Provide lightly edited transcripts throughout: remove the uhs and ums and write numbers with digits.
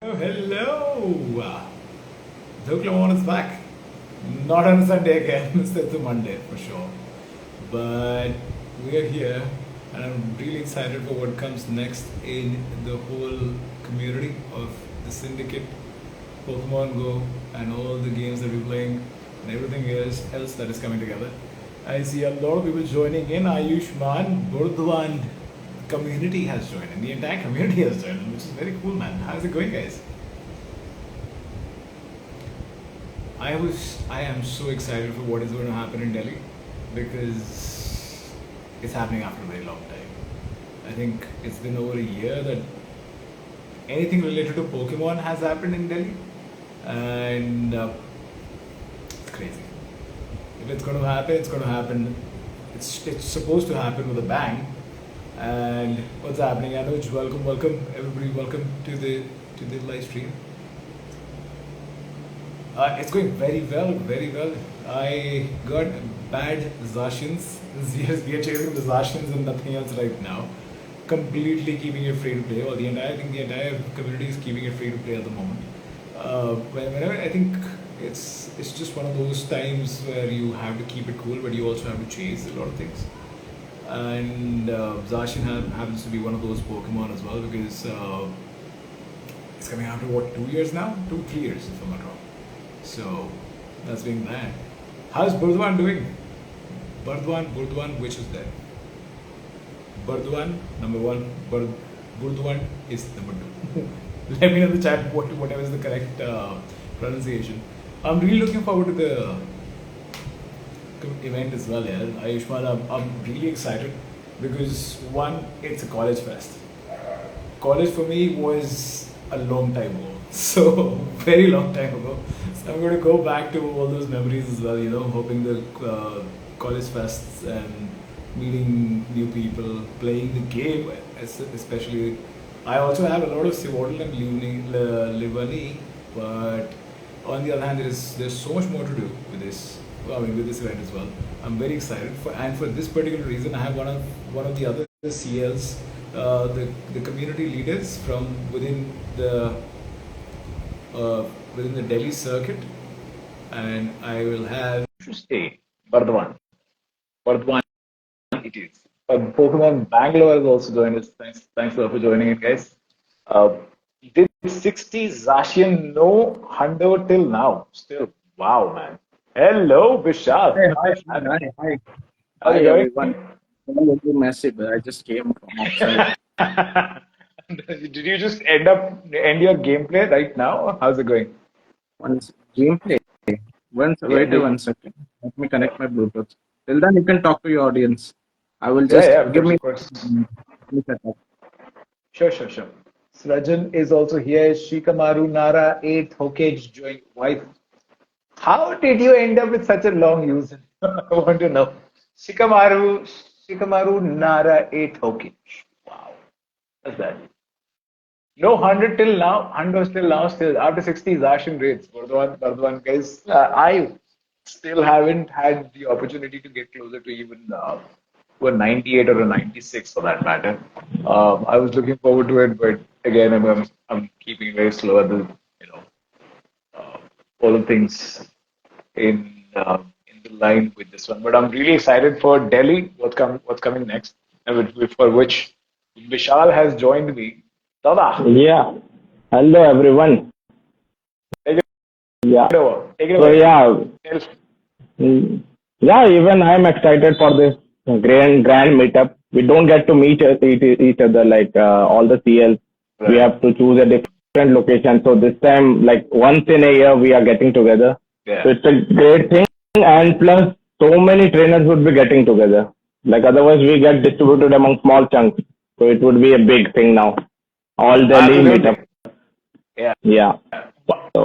Oh, hello! Dhoklémon is back. Not on Sunday again, it's a Monday for sure. But we are here and I'm really excited for what comes next in the whole community of the Syndicate, Pokemon Go, and all the games that we're playing and everything else that is coming together. I see a lot of people joining in. Ayushman Burdwan community has joined and the entire community has joined, which is very cool, man. How's it going, guys? I am so excited for what is going to happen in Delhi because it's happening after a very long time. I think it's been over a year that anything related to Pokemon has happened in Delhi, and it's crazy. If it's going to happen, it's going to happen. It's supposed to happen with a bang. And what's happening? Anuj, welcome everybody, welcome to the live stream. It's going very well, very well. I got bad Zacians. We are chasing the Zacians and nothing else right now. Completely keeping it free to play. Or the entire community is keeping it free to play at the moment. Whenever I think it's just one of those times where you have to keep it cool, but you also have to chase a lot of things. And Zacian happens to be one of those Pokemon as well because it's coming after what, 2 years now? 2-3 years if I'm not wrong. So that's being that. How's Burdwan doing? Burdwan, which is there? Burdwan, number one. Burdwan is number two. Let me know in the chat whatever is the correct pronunciation. I'm really looking forward to the event as well, yeah. Ayushman, I'm really excited because one, it's a college fest. College for me was a long time ago, so very long time ago. So I'm going to go back to all those memories as well, hoping the college fests and meeting new people, playing the game, especially. I also have a lot of Sewaddle and Livani, but on the other hand, there's so much more to do with this. With this event as well. I'm very excited for this particular reason. I have one of the other CLs, the community leaders from within the Delhi circuit, and I will have stay Bardwan it is. Pokemon Bangalore has also joined us. Thanks a lot for joining in, guys. Did 60 Zacian no hundo till now? Still, wow, man. Hello, Vishal. Hey, hi. How are Hi, you everyone. doing? I'm a little messy, but I just came from outside. Did you just end your gameplay right now? How's it going? Once gameplay. Yeah, Wait one second. Let me connect my Bluetooth. Till then, you can talk to your audience. I will yeah, just of give course, me. of course. Let me set up. Sure. Srajan is also here. Shikamaru Nara 8 Hokage joined wife. How did you end up with such a long user? I want to know. Shikamaru Nara 8 Hokage. Wow. What's that? No 100 till now. 100 till now. Still after 60 Zacian raids. Bardwan guys. I still haven't had the opportunity to get closer to even to a 98 or a 96 for that matter. I was looking forward to it, but again, I'm keeping it very slow at the uh, all of things in the line with this one. But I'm really excited for Delhi. What's coming next, and for which Vishal has joined me. Dada, Yeah. Hello, everyone. take Yeah. it over. Take it So away. yeah, Tell- yeah. Even I'm excited for this grand meetup. We don't get to meet each other like all the CLs. We Right. have to choose a different location. So this time, like once in a year, we are getting together. So Yeah. it's a great thing. And plus, so many trainers would be getting together. Like otherwise, we get distributed among small chunks. So it would be a big thing now. All Delhi meetup. Absolutely. Yeah. Yeah. So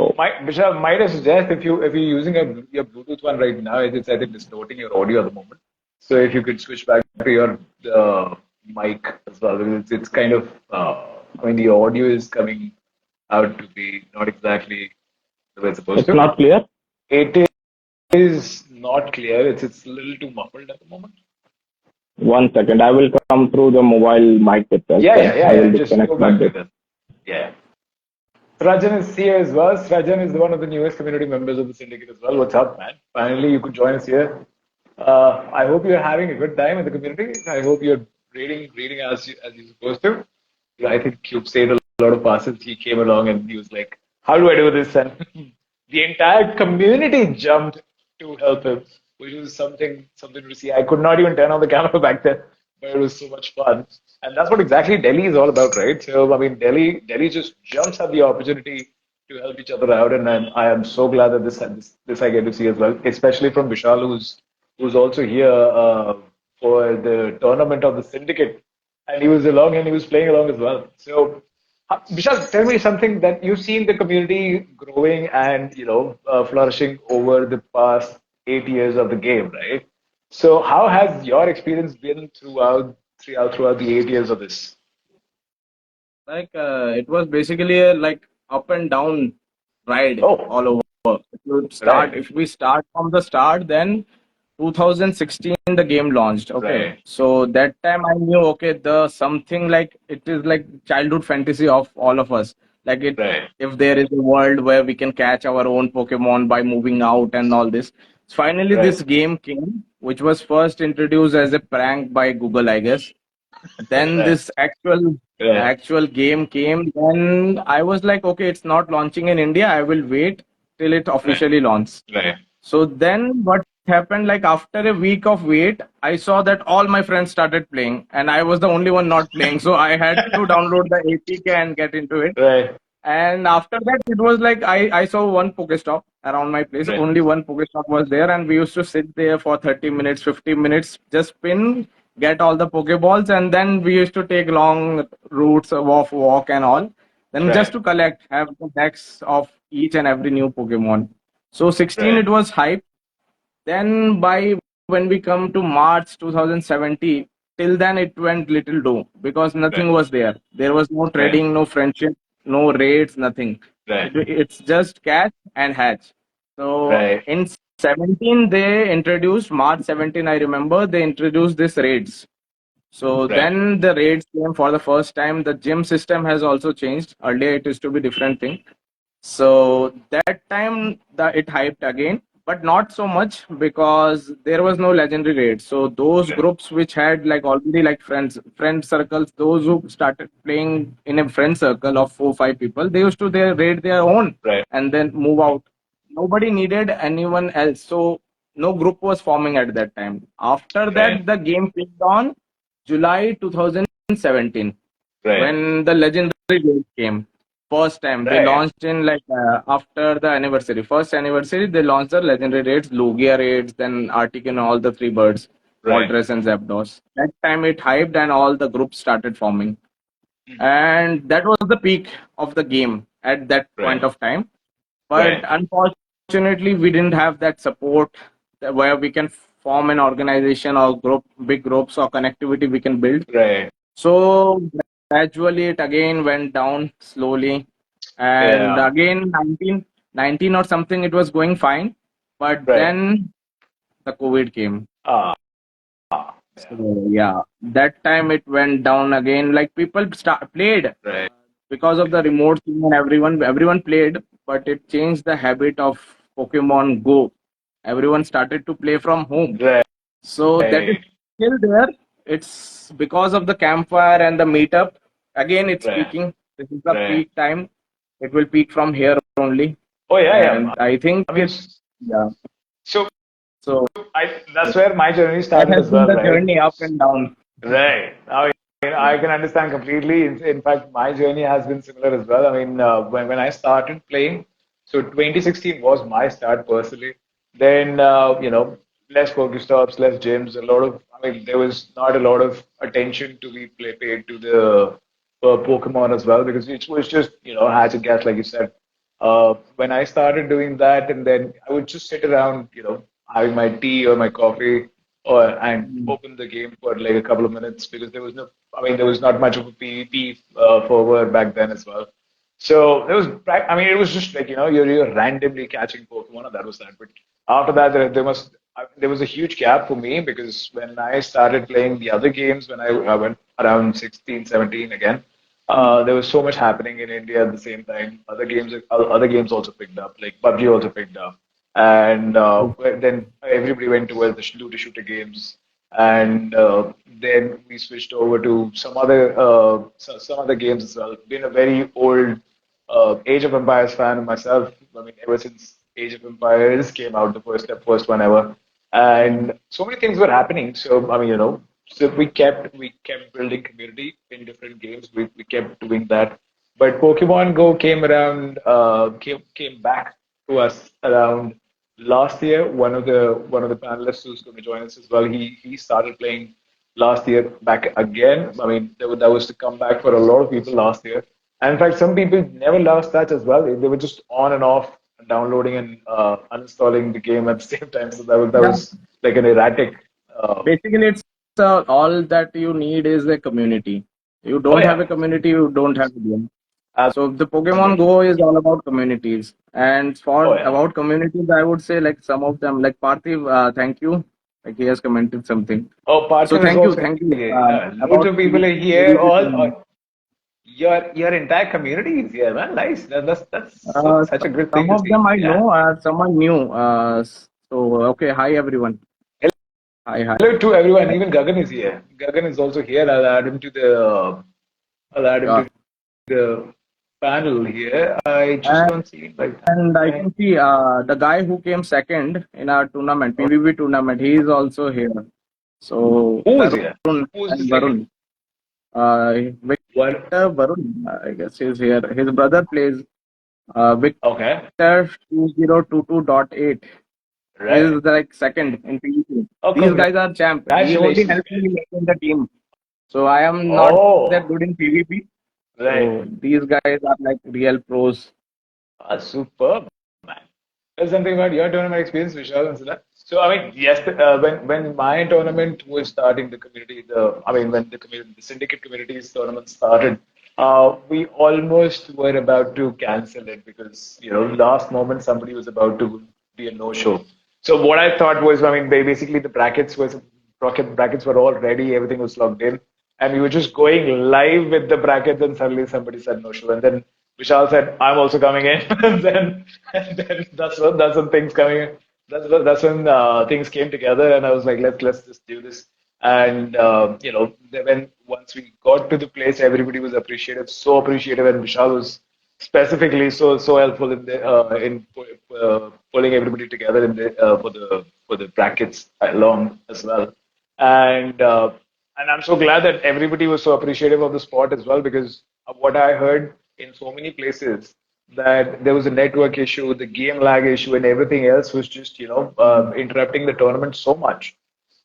Vishal, might I suggest if you're using your Bluetooth one right now, it's I think distorting your audio at the moment. So if you could switch back to your mic as well, because it's kind of the audio is coming out to be not exactly the way it's supposed it's to. not clear. It is not clear. It's a little too muffled at the moment. 1 second. I will come through the mobile mic itself. Yeah, Then yeah, yeah, I yeah. will Just go disconnect my back to bit. that. Yeah. Srajan is here as well. Srajan is one of the newest community members of the syndicate as well. What's up, man? Finally, you could join us here. I hope you're having a good time in the community. I hope you're reading as you're supposed to. Yeah, I think you've saved a lot of passes. He came along and he was like, "How do I do this?" And the entire community jumped to help him, which was something to see. I could not even turn on the camera back then, but it was so much fun. And that's what exactly Delhi is all about, right? So I mean, Delhi just jumps at the opportunity to help each other out, and I am so glad that this I get to see as well, especially from Vishal, who's also here for the tournament of the syndicate, and he was along and he was playing along as well. So, Vishal, tell me something that you've seen the community growing and flourishing over the past 8 years of the game, right? So, how has your experience been throughout the 8 years of this? Like it was basically a like up and down ride Oh, all over. right, If we start from the start, then 2016 the game launched. Okay, right, so that time I knew okay the something like it is like childhood fantasy of all of us. Like it, right, if there is a world where we can catch our own Pokemon by moving out and all this. Finally, right, this game came, which was first introduced as a prank by Google, I guess. Then right, this actual game came. Then I was like, okay, it's not launching in India. I will wait till it right, officially launches. right, So then what happened? Like after a week of wait, I saw that all my friends started playing, and I was the only one not playing. So I had to download the APK and get into it. right, And after that, it was like I saw one Pokestop around my place. right, Only one Pokestop was there, and we used to sit there for 30 minutes, 50 minutes, just spin, get all the Pokeballs, and then we used to take long routes of walk and all. Then just right, to collect, have the decks of each and every new Pokemon. So 16, right, it was hype. Then by when we come to March 2017, till then it went little low because right, nothing was there. There was no right, trading, no friendship, no raids, nothing. right, It's just catch and hatch. So right, in 17 they introduced March 17. I remember they introduced this raids. So right, then the raids came for the first time. The gym system has also changed. Earlier it used to be different thing. So that time it hyped again, but not so much because there was no legendary raid. So those right, groups which had like already like friend circles, those who started playing in a friend circle of 4 5 people, they used to they raid their own right, and then move out. Nobody needed anyone else. So no group was forming at that time. After right, that, the game picked on July 2017 right, when the legendary raid came. First time they right, launched in like after the anniversary, first anniversary, they launched the legendary raids, Lugia raids, then Arctic and all the three birds, right. Moltres and Zapdos. That time it hyped and all the groups started forming, Mhm. and that was the peak of the game at that point Right, of time. But right, unfortunately, we didn't have that support where we can form an organization or group, big groups or connectivity we can build. right. So gradually it again went down slowly. And Yeah. again 19 or something it was going fine. But Right. then the COVID came. Ah, yeah. So yeah, that time it went down again. Like people played Right, because of the remote thing and everyone played, but it changed the habit of Pokemon Go. Everyone started to play from home. right, So that is right, still there. It's because of the campfire and the meetup. Again, it's right, peaking. This is the right. peak time. It will peak from here only. Oh, yeah, yeah. And I think I mean, it's, yeah. so So that's where my journey that started has as been well, the right? journey up and down. Right. I Yeah. can understand completely. In fact, my journey has been similar as well. I mean, when I started playing, so 2016 was my start personally. Then, less Pokestops, less gyms, I mean, there was not a lot of attention to be paid to the Pokemon as well because it was just, hatch and catch, like you said. When I started doing that, and then I would just sit around, having my tea or my coffee and Mm. open the game for like a couple of minutes because I mean, there was not much of a PvP forward back then as well. So I mean, it was just like, you're randomly catching Pokemon, and that was that. But after that, there was a huge gap for me because when I started playing the other games, when I went around 16, 17 again, There was so much happening in India at the same time. Other games also picked up, like PUBG also picked up, and then everybody went towards the looter shooter games, and then we switched over to some other games as well. Been a very old Age of Empires fan myself. I mean, ever since Age of Empires came out, the first one ever, and so many things were happening. So I mean, so we kept building community in different games. We kept doing that. But Pokemon Go came back to us around last year. One of the panelists who's going to join us as well. He started playing last year back again. I mean, that was the comeback for a lot of people last year. And in fact, some people never lost touch as well. They were just on and off, downloading and uninstalling the game at the same time. So that Yeah. was like an erratic. Basically, it's all that you need is a community. You Oh don't have yeah, a community, you don't have a game. So the Pokemon absolutely. Go is all about communities. And for Oh yeah. about communities, I would say like some of them, like Parthiv, thank you. Like he has commented something. Oh, So Parthiv is also thank you. here. Yeah. Loads About of people are here. PvP. Your entire community is here, man. Nice. Such a good thing Some to of see. them I Yeah. know, some I knew. So okay, hi everyone. Hi, hi. Hello to everyone. Even Gagan is here. Gagan is also here. I'll add him Yeah. to the panel here. I just And, don't see him right and I now. can see the guy who came second in our tournament, PvP tournament, he is also here. So Who is here? Tarun Who's the and second? Varun. What? Victor Varun, I guess he's here. His brother plays Okay. Victor 2022.8. He Right. is like second in PvP. Oh, These guys are champ. He only congratulations, helped man. me in the team. So I am not that Oh, good in PvP. right. So these guys are like real pros. Superb, man. Tell something about your tournament experience, Vishal and Siddharth. So, I mean, yes, when my tournament was starting, when the syndicate community's tournament started, we almost were about to cancel it because, last moment somebody was about to be a no-show. So what I thought was, I mean, basically the brackets were all ready, everything was logged in, and we were just going live with the brackets, and suddenly somebody said no show, and then Vishal said, "I'm also coming in," and then that's when things coming in. That's when things came together, and I was like, let's just do this. And when once we got to the place, everybody was appreciative, so appreciative, and Vishal was specifically so helpful in pulling everybody together for the brackets along as well. And I'm so glad that everybody was so appreciative of the sport as well, because of what I heard in so many places, that there was a network issue, the game lag issue, and everything else was just interrupting the tournament so much.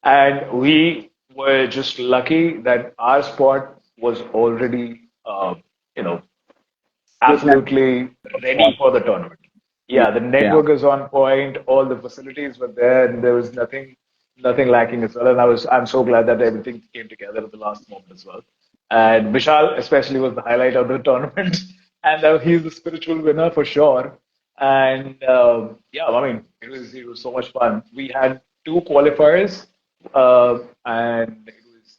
And we were just lucky that our sport was already you know Good absolutely ready for the tournament. Yeah, the Yeah. network was on point, all the facilities were there, and there was nothing lacking as well. And I'm so glad that everything came together at the last moment as well. And Vishal especially was the highlight of the tournament, and he's the spiritual winner for sure. And yeah, I mean, it was so much fun. We had two qualifiers, and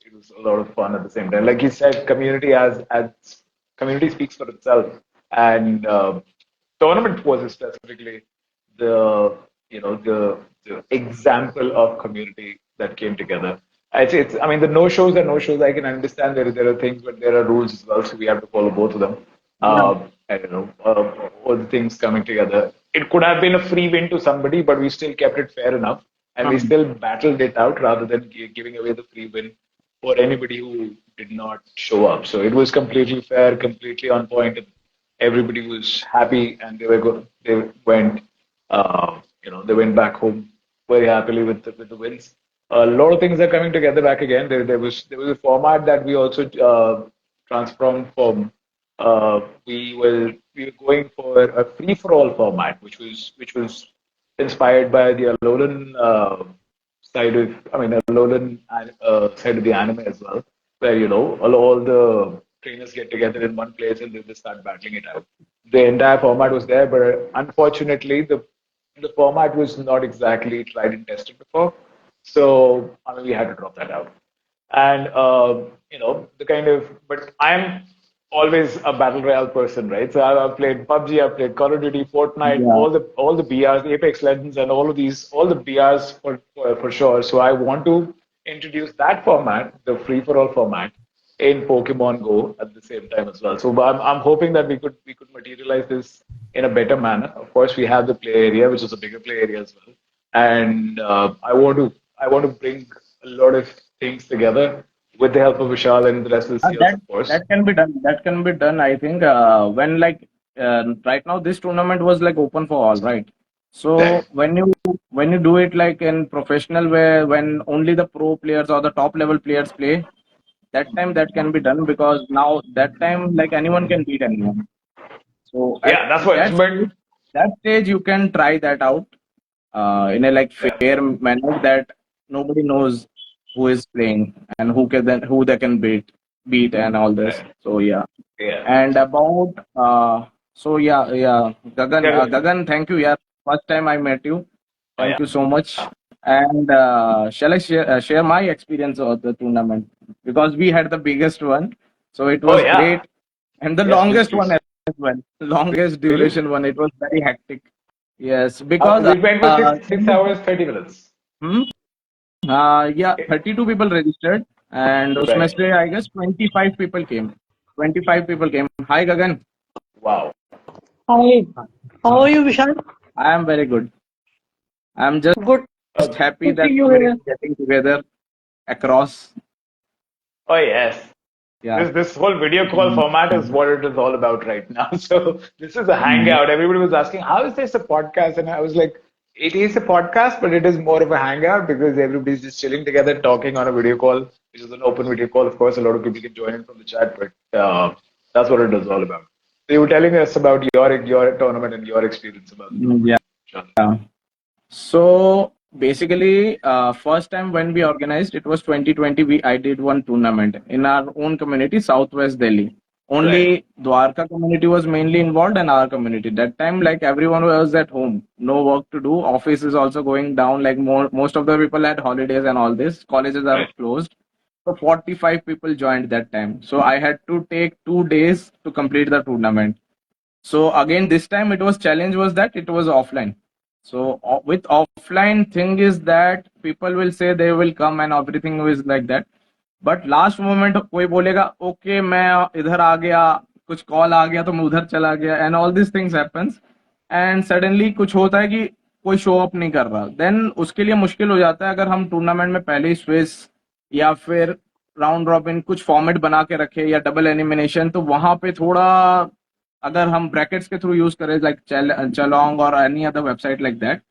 it was a lot of fun at the same time. Like you said, community speaks for itself, and tournament was specifically the the example of community that came together. It's I mean, the no shows are no shows. I can understand there are things, but there are rules as well, so we have to follow both of them. Yeah. I don't know, all the things coming together. It could have been a free win to somebody, but we still kept it fair enough, and we Um, still battled it out rather than giving away the free win for anybody who did not show up. So it was completely fair, completely on point. Everybody was happy, and they were good. They went back home very happily with the wins. A lot of things are coming together back again. There was a format that we also transformed from. We were going for a free for all format, which was inspired by the Alolan Alolan side of the anime as well, where all the trainers get together in one place and they start battling it out. The entire format was there, but unfortunately, the format was not exactly tried and tested before, so we had to drop that out. And the kind of, but I'm always a battle royale person, right? So I've played PUBG, I've played Call of Duty, Fortnite, Yeah. all the BRs, Apex Legends, and all the BRs for sure. So I want to introduce that format, the free for all format, in Pokemon Go at the same time as well. So I'm hoping that we could materialize this in a better manner. Of course, we have the play area, which is a bigger play area as well, and I want to bring a lot of things together with the help of Vishal and the rest of the CLs, That of course. that can be done. That can be done. I think when like right now this tournament was like open for all, right? So Right. when you do it like in professional way, when only the pro players or the top level players play, that time that can be done because now that time like anyone can beat anyone. So at Yeah, that's what. But that stage you can try that out in a like fair manner that nobody knows who is playing and who they can beat and all this. So yeah. yeah, And about Gagan, yeah. Gagan, thank you. Yeah, first time I met you. Oh Thank yeah. you so much. And shall I share my experience of the tournament because we had the biggest one, so it Oh was yeah. great, and the Yes, please, longest one please. as well, longest Really? duration one. It was very hectic. Yes, How because we went for six hours 30 minutes. hmm? Yeah, 32 people registered, and उसमें Right. से I guess 25 people came. 25 people came. Hi, Gagan. Wow. Hi, how are you, Vishal? I am very good. I'm just Good happy to see that you community here. is getting together across. Oh yes. Yeah. This whole video call format is what it is all about right now. So this is a Mm. hangout. Everybody was asking, how is this a podcast? And I was like, it is a podcast, but it is more of a hangout because everybody's just chilling together, talking on a video call, which is an open video call. Of course, a lot of people can join in from the chat, but that's what it is all about. So you were telling us about your tournament and your experience about the tournament. Sure. Yeah. So basically, first time when we organized, it was 2020. I did one tournament in our own community, Southwest Delhi. Right. Only Dwarka community was mainly involved and our community. That time, like everyone was at home, no work to do. Office is also going down. Like most of the people had holidays and all this. Colleges are Right. closed. So 45 people joined that time. So I had to take 2 days to complete the tournament. So again, this time it was challenge was that it was offline. So with offline thing is that people will say they will come and everything is like that. But last moment कोई बोलेगा okay मैं इधर आ गया, कुछ call आ गया तो मैं उधर चला गया and all this things happens and suddenly कुछ होता है कि कोई शो अप नहीं कर रहा, देन उसके लिए मुश्किल हो जाता है अगर हम टूर्नामेंट में पहले ही स्विस या फिर राउंड रॉबिन कुछ फॉर्मेट बना के रखे या डबल एलिमिनेशन, तो वहां पे थोड़ा अगर हम ब्रैकेट्स के थ्रू यूज करें लाइक चलोंग और any other website like that,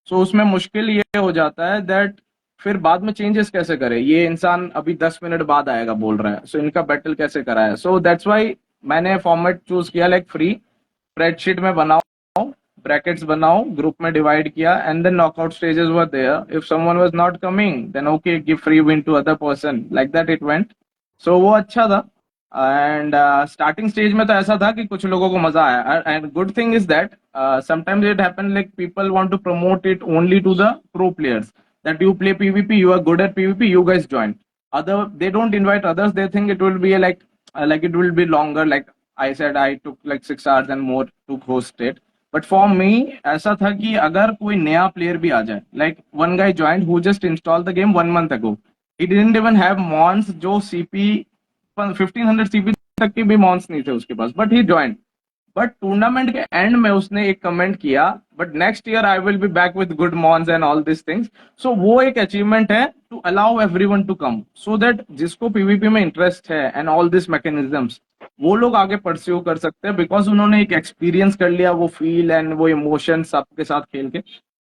so उसमें मुश्किल ये हो जाता है दैट फिर बाद में चेंजेस कैसे करें, ये इंसान अभी 10 मिनट बाद आएगा बोल रहा है, सो इनका बैटल कैसे कराए. सो दैट्स वाई मैंने फॉर्मेट चूज किया लाइक फ्री स्प्रेडशीट में बनाओ, ब्रैकेट्स बनाओ, ग्रुप में डिवाइड किया and then knockout stages were there. If someone was not coming then okay give free win to other person, like that it went. So वो अच्छा था. And starting stage में तो ऐसा था कि कुछ लोगों को मजा आया and good thing is that sometimes it happen like people want to promote it only to the pro players that you play PvP, you are good at PvP, you guys join. They don't invite others. They think it will be like it will be longer. Like I said, I took like 6 hours and more to host it. But for me, ऐसा था कि अगर कोई नया player भी आ जाए, like one guy joined who just installed the game 1 month ago. He didn't even have mons जो CP 1500 CP तक की भी mons नहीं थे उसके पास, but he joined. But tournament के एंड में उसने एक कमेंट किया, but next year I will be back with good mons and all this things. So वो एक अचीवमेंट है to allow everyone to come, so that जिसको पीवीपी में इंटरेस्ट है एंड ऑल दिस मैकेनिज्म्स, वो लोग आगे परस्यू कर सकते हैं बिकॉज उन्होंने एक एक्सपीरियंस कर लिया, वो फील एंड वो इमोशन सबके साथ खेल के.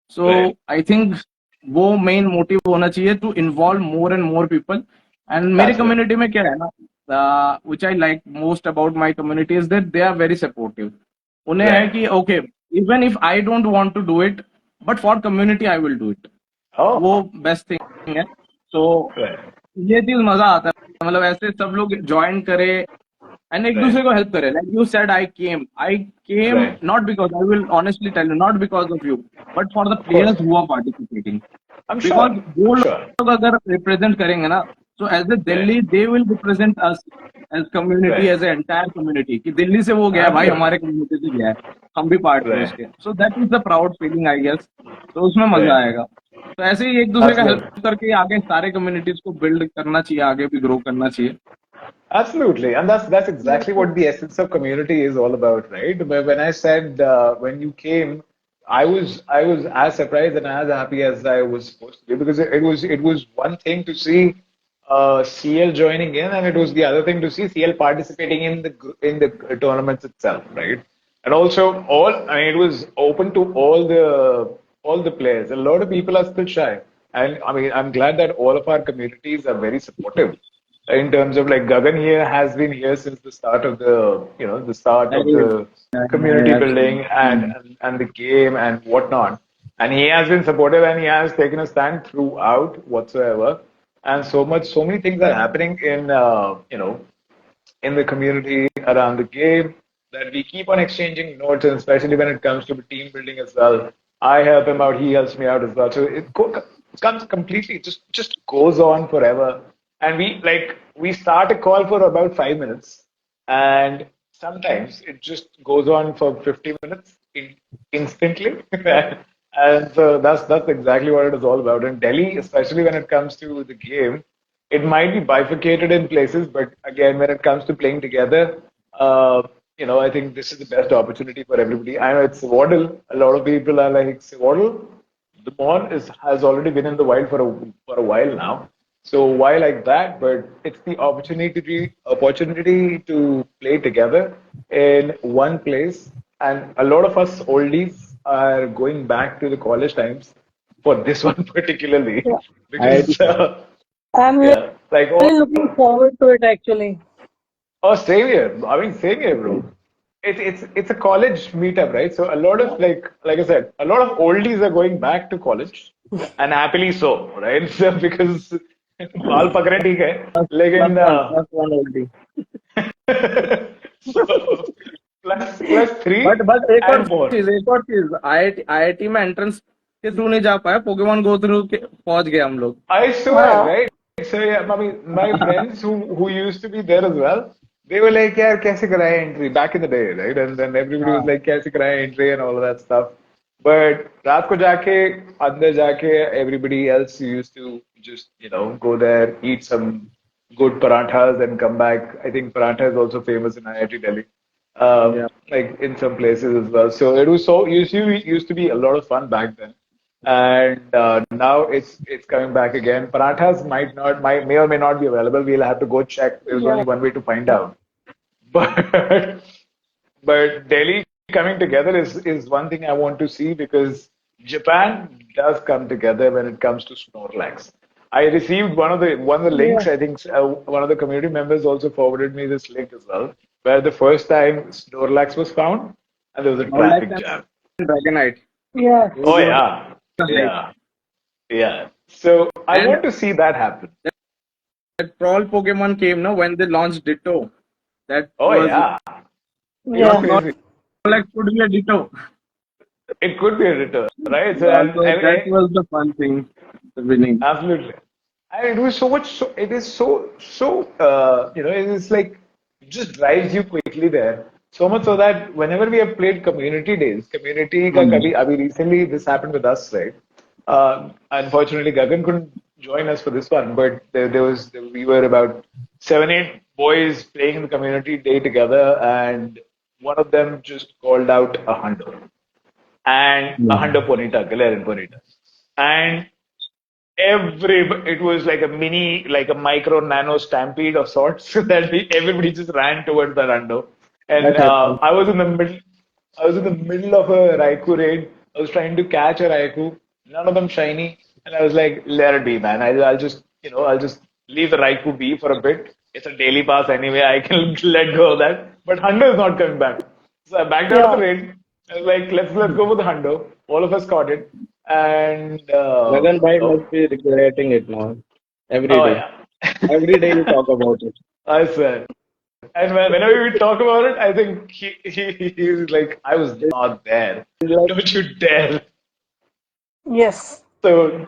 सो आई थिंक वो मेन मोटिव होना चाहिए to involve more and more people. And मेरी कम्युनिटी में क्या है ना, which I like most about my community is that they are very supportive. उन्हें है कि okay, even if I don't want to do it, but for community I will do it. वो best thing है. So ये चीज मजा आता है, मतलब ऐसे सब लोग ज्वाइन करे एंड एक दूसरे को हेल्प करे. Like you said I came not because, I will honestly tell you, not because of you, but for the players who are participating. Because वो लोग अगर रिप्रेजेंट करेंगे ना, So as a Delhi, they will represent us as community, Right. as an entire community. कि दिल्ली से वो गया भाई हमारे community से गया है, हम भी part थे Right. उसके. So that is the proud feeling I guess. तो उसमें मजा Right. आएगा. तो ऐसे ही एक दूसरे का Absolutely. हेल्प करके आगे सारे communities को build करना चाहिए, आगे भी grow करना चाहिए. Absolutely, and that's exactly what the essence of community is all about, right? When I said when you came, I was as surprised and as happy as I was supposed to be because it was one thing to see CL joining in, and it was the other thing to see CL participating in the tournaments itself, right? And also I mean, it was open to all the players. A lot of people are still shy, and I mean, I'm glad that all of our communities are very supportive in terms of like Gagan here has been here since the start of the community building and the game and whatnot. And he has been supportive and he has taken a stand throughout whatsoever. And so many things are happening in the community around the game that we keep on exchanging notes, and especially when it comes to the team building as well. I help him out, he helps me out as well. So comes completely, just goes on forever. And we start a call for about 5 minutes, and sometimes it just goes on for 50 minutes instantly. And so that's exactly what it is all about. In Delhi, especially when it comes to the game, it might be bifurcated in places, but again, when it comes to playing together, I think this is the best opportunity for everybody. I know it's Sewaddle. A lot of people are like Sewaddle. The Mon has already been in the wild for a while now. So why like that? But it's the opportunity to play together in one place, and a lot of us oldies are going back to the college times for this one particularly Yeah. because I'm yeah, like really looking forward to it actually. oh, same here. I mean, same here, bro. It's a college meetup, right? So a lot of like I said, a lot of oldies are going back to college, and happily so, right? So because बाल पकड़े ठीक है, Plus लेकिन one, plus one only. so plus three But and more. एक और चीज IIT में entrance के थ्रू नहीं जा पाया, पोकेमॉन गो थ्रू पहुंच गए हम लोग. I swear, right? So yeah, I mean, my friends who used to be there as well, they were like, "Yeah, कैसे कराए entry back in the day, right?" And then everybody was like, "कैसे कराए entry" and all of that stuff. But रात को जाके अंदर जाके everybody else used to just go there, eat some good parathas and come back. I think paratha is also famous in IIT Delhi, Yeah. like in some places as well. So it was used to be a lot of fun back then, and now it's coming back again. Parathas may or may not be available. We'll have to go check. There's Yeah. only one way to find out. But but Delhi coming together is one thing I want to see because Japan does come together when it comes to Snorlax. I received one of the Yeah. links. I think one of the community members also forwarded me this link as well, where the first time Snorlax was found, and there was a All like traffic jam. Dragonite. Yeah. Oh yeah, yeah, yeah. So I And want to see that happen. that troll Pokemon came, no, when they launched Ditto. That Oh was yeah, Yeah. crazy. like could be a Ditto. It could be a return, right? So, So that was the fun thing, the winning. absolutely. And it was so much. So it is it is like it just drives you quickly there. So much so that whenever we have played community days, community ka kabhi, abhi recently this happened with us, right? Unfortunately, Gagan couldn't join us for this one, but we were about 7, 8 boys playing in the community day together, and one of them just called out a hundo and a hundo ponita, Galarian ponita, and it was like a mini, like a micro nano stampede of sorts that everybody just ran towards the rando. And That happened. I was in the middle of a Raikou raid. I was trying to catch a Raikou, none of them shiny, and I was like, let it be, man. I'll just leave the Raikou be for a bit. It's a daily pass anyway. I can let go of that. But Hundo is not coming back. So I backed out of the Yeah. raid. I was like, let's go with the Hundo. All of us caught it, and Gagan Bhai must be regretting it now. Every oh day. yeah, Every day you talk about it. I swear. And whenever we talk about it, I think he's like, I was not there. He's like, Don't you dare. Yes. So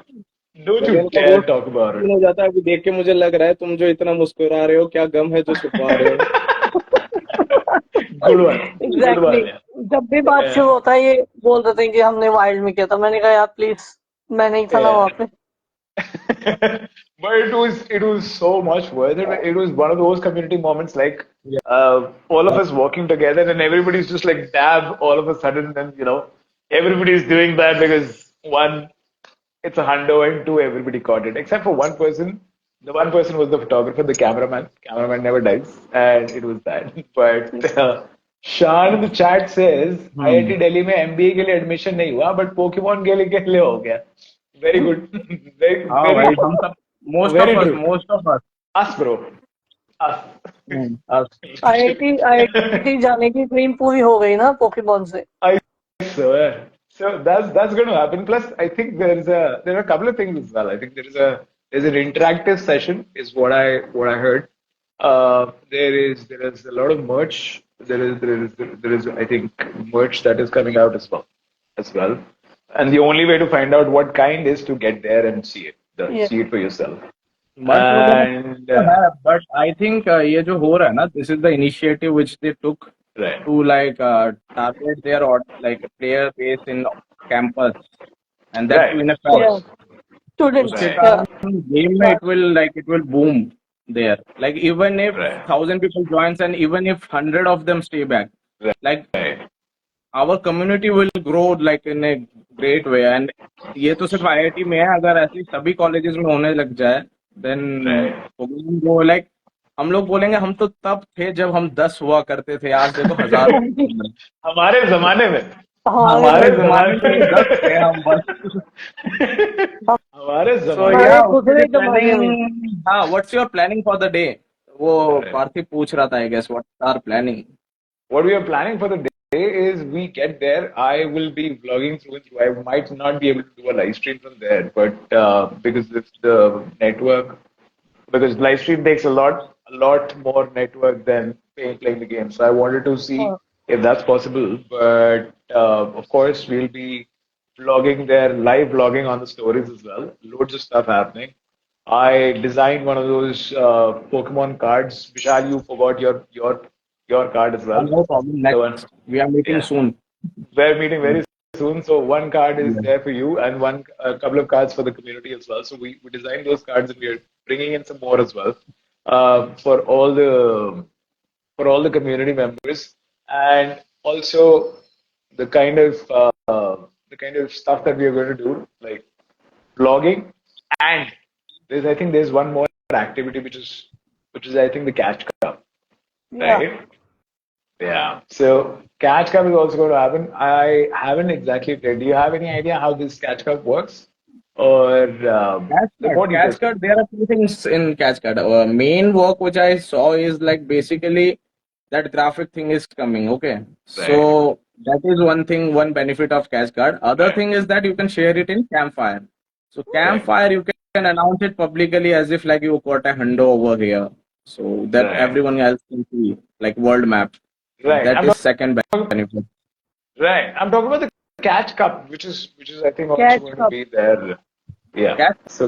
Don't you लेकिन dare वो talk about it. हो जाता है, अभी देख के मुझे लग रहा है तुम जो इतना मुस्कुरा रहे हो, क्या गम है जो छुपा रहे हो? Good one. Good exactly one. Yeah. जब भी बात Yeah. शुरू होता है ये बोल देते हैं कि हमने वाइल्ड में किया था। मैंने कहा यार प्लीज, मैं नहीं था ना वहाँ Yeah. पे। But it was so much worth it. It was one of those community moments like Yeah. all of us working together and everybody's just like dab all of a sudden and everybody's doing that because one, it's a hundo and two, everybody caught it except for one person. The one person was the photographer, the cameraman. Cameraman never dies, and it was that. But Shan in the chat says hmm. IIT Delhi में MBA के लिए admission नहीं हुआ, but Pokemon के लिए हो गया. Very good. Very, हाँ very, भाई, हम सब, very true. most of us. Us, bro. Us. Us. IIT जाने की ड्रीम पूरी हो गई ना पोकेमॉन से। I swear. So that's going to happen. Plus, I think there are a couple of things as well. I think there's an interactive session, is what I heard. There is a lot of merch. There is I think merch that is coming out as well. And the only way to find out what kind is to get there and see it. Yeah. See it for yourself. मर्च वगैरह And तो है, but I think ये जो हो रहा है ना, this is the initiative which they took right. to like target their like player base in campus, and that too in a Right. Yeah. fast. Students उसके Right. कारण game में it will boom there. Like even if Right. 1,000 people joins and even if 100 of them stay back, Right. like Right. our community will grow like in a great way. And ये तो सिर्फ IIT में है, अगर ऐसे सभी colleges में होने लग जाए then Right. वो like हम लोग बोलेंगे हम तो तब थे जब हम 10 हुआ करते थे, आज देखो 1000 हमारे जमाने में हमारे जमाने में 10 थे हम बस. हमारे So जमाने yeah, गुजरे उसके जमाने में। planning, हाँ, what's your planning for the day? वो Right. पार्थिव पूछ रहा था, I guess, what's our planning? what we are planning for the day is we get there. I will be vlogging through and through. I might not be able to do a live stream from there, but because it's the network, because live stream takes a lot more network than playing the game. So I wanted to see if that's possible. But of course, we'll be vlogging there, live vlogging on the stories as well. Loads of stuff happening. I designed one of those Pokemon cards. Vishal, you forgot your card as well. No problem. The one. Next, we are meeting Yeah. soon. We're meeting very soon. So one card is Yeah. there for you and a couple of cards for the community as well. So we designed those cards and we're bringing in some more as well for all the community members, and also the kind of stuff that we are going to do, like vlogging, and I think there's one more activity which is I think the catch cup, right? Yeah. So catch cup is also going to happen. I haven't exactly played. Do you have any idea how this catch cup works? Or Catch card, there are two things in catch card. Main work which I saw is like basically that graphic thing is coming. Okay. So that is one thing, one benefit of catch card. Other thing is that you can share it in campfire. So campfire, you can announce it publicly as if like you got a hundo over here. So that everyone else can see, like world map. Right. That is second benefit. Right. I'm talking about the catch cup, which is I think also Catch going cup. to be there. Yeah. Catch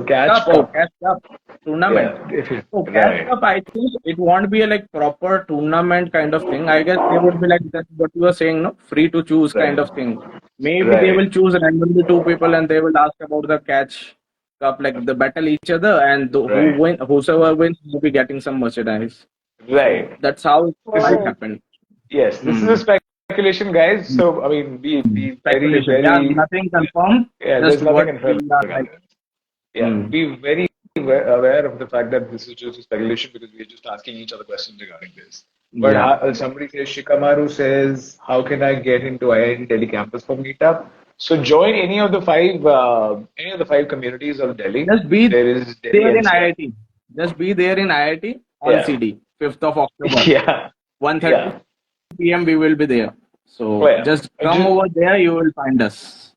cup tournament. Yeah. So catch cup, I think it won't be a like proper tournament kind of thing. I guess they would be like that, what you were saying, no, free to choose kind of thing. Maybe they will choose randomly two people and they will ask about the catch cup, like the battle each other, and whosoever wins will be getting some merchandise. Right. So that's how it might happen. Yes, this is a speculation, guys. So I mean, be very, Speculation. very. Yeah, nothing confirmed. Yeah, Just there's nothing what confirmed. we are like. Yeah, be very aware of the fact that this is just a speculation because we're just asking each other questions regarding this. But somebody says, Shikamaru says, how can I get into IIT Delhi campus for meetup? So join any of the five communities of Delhi. Just be there is Delhi there in NCR. IIT. Just be there in IIT on CD, 5th of October. Yeah. 1:30 p.m. we will be there. So just come over there, you will find us.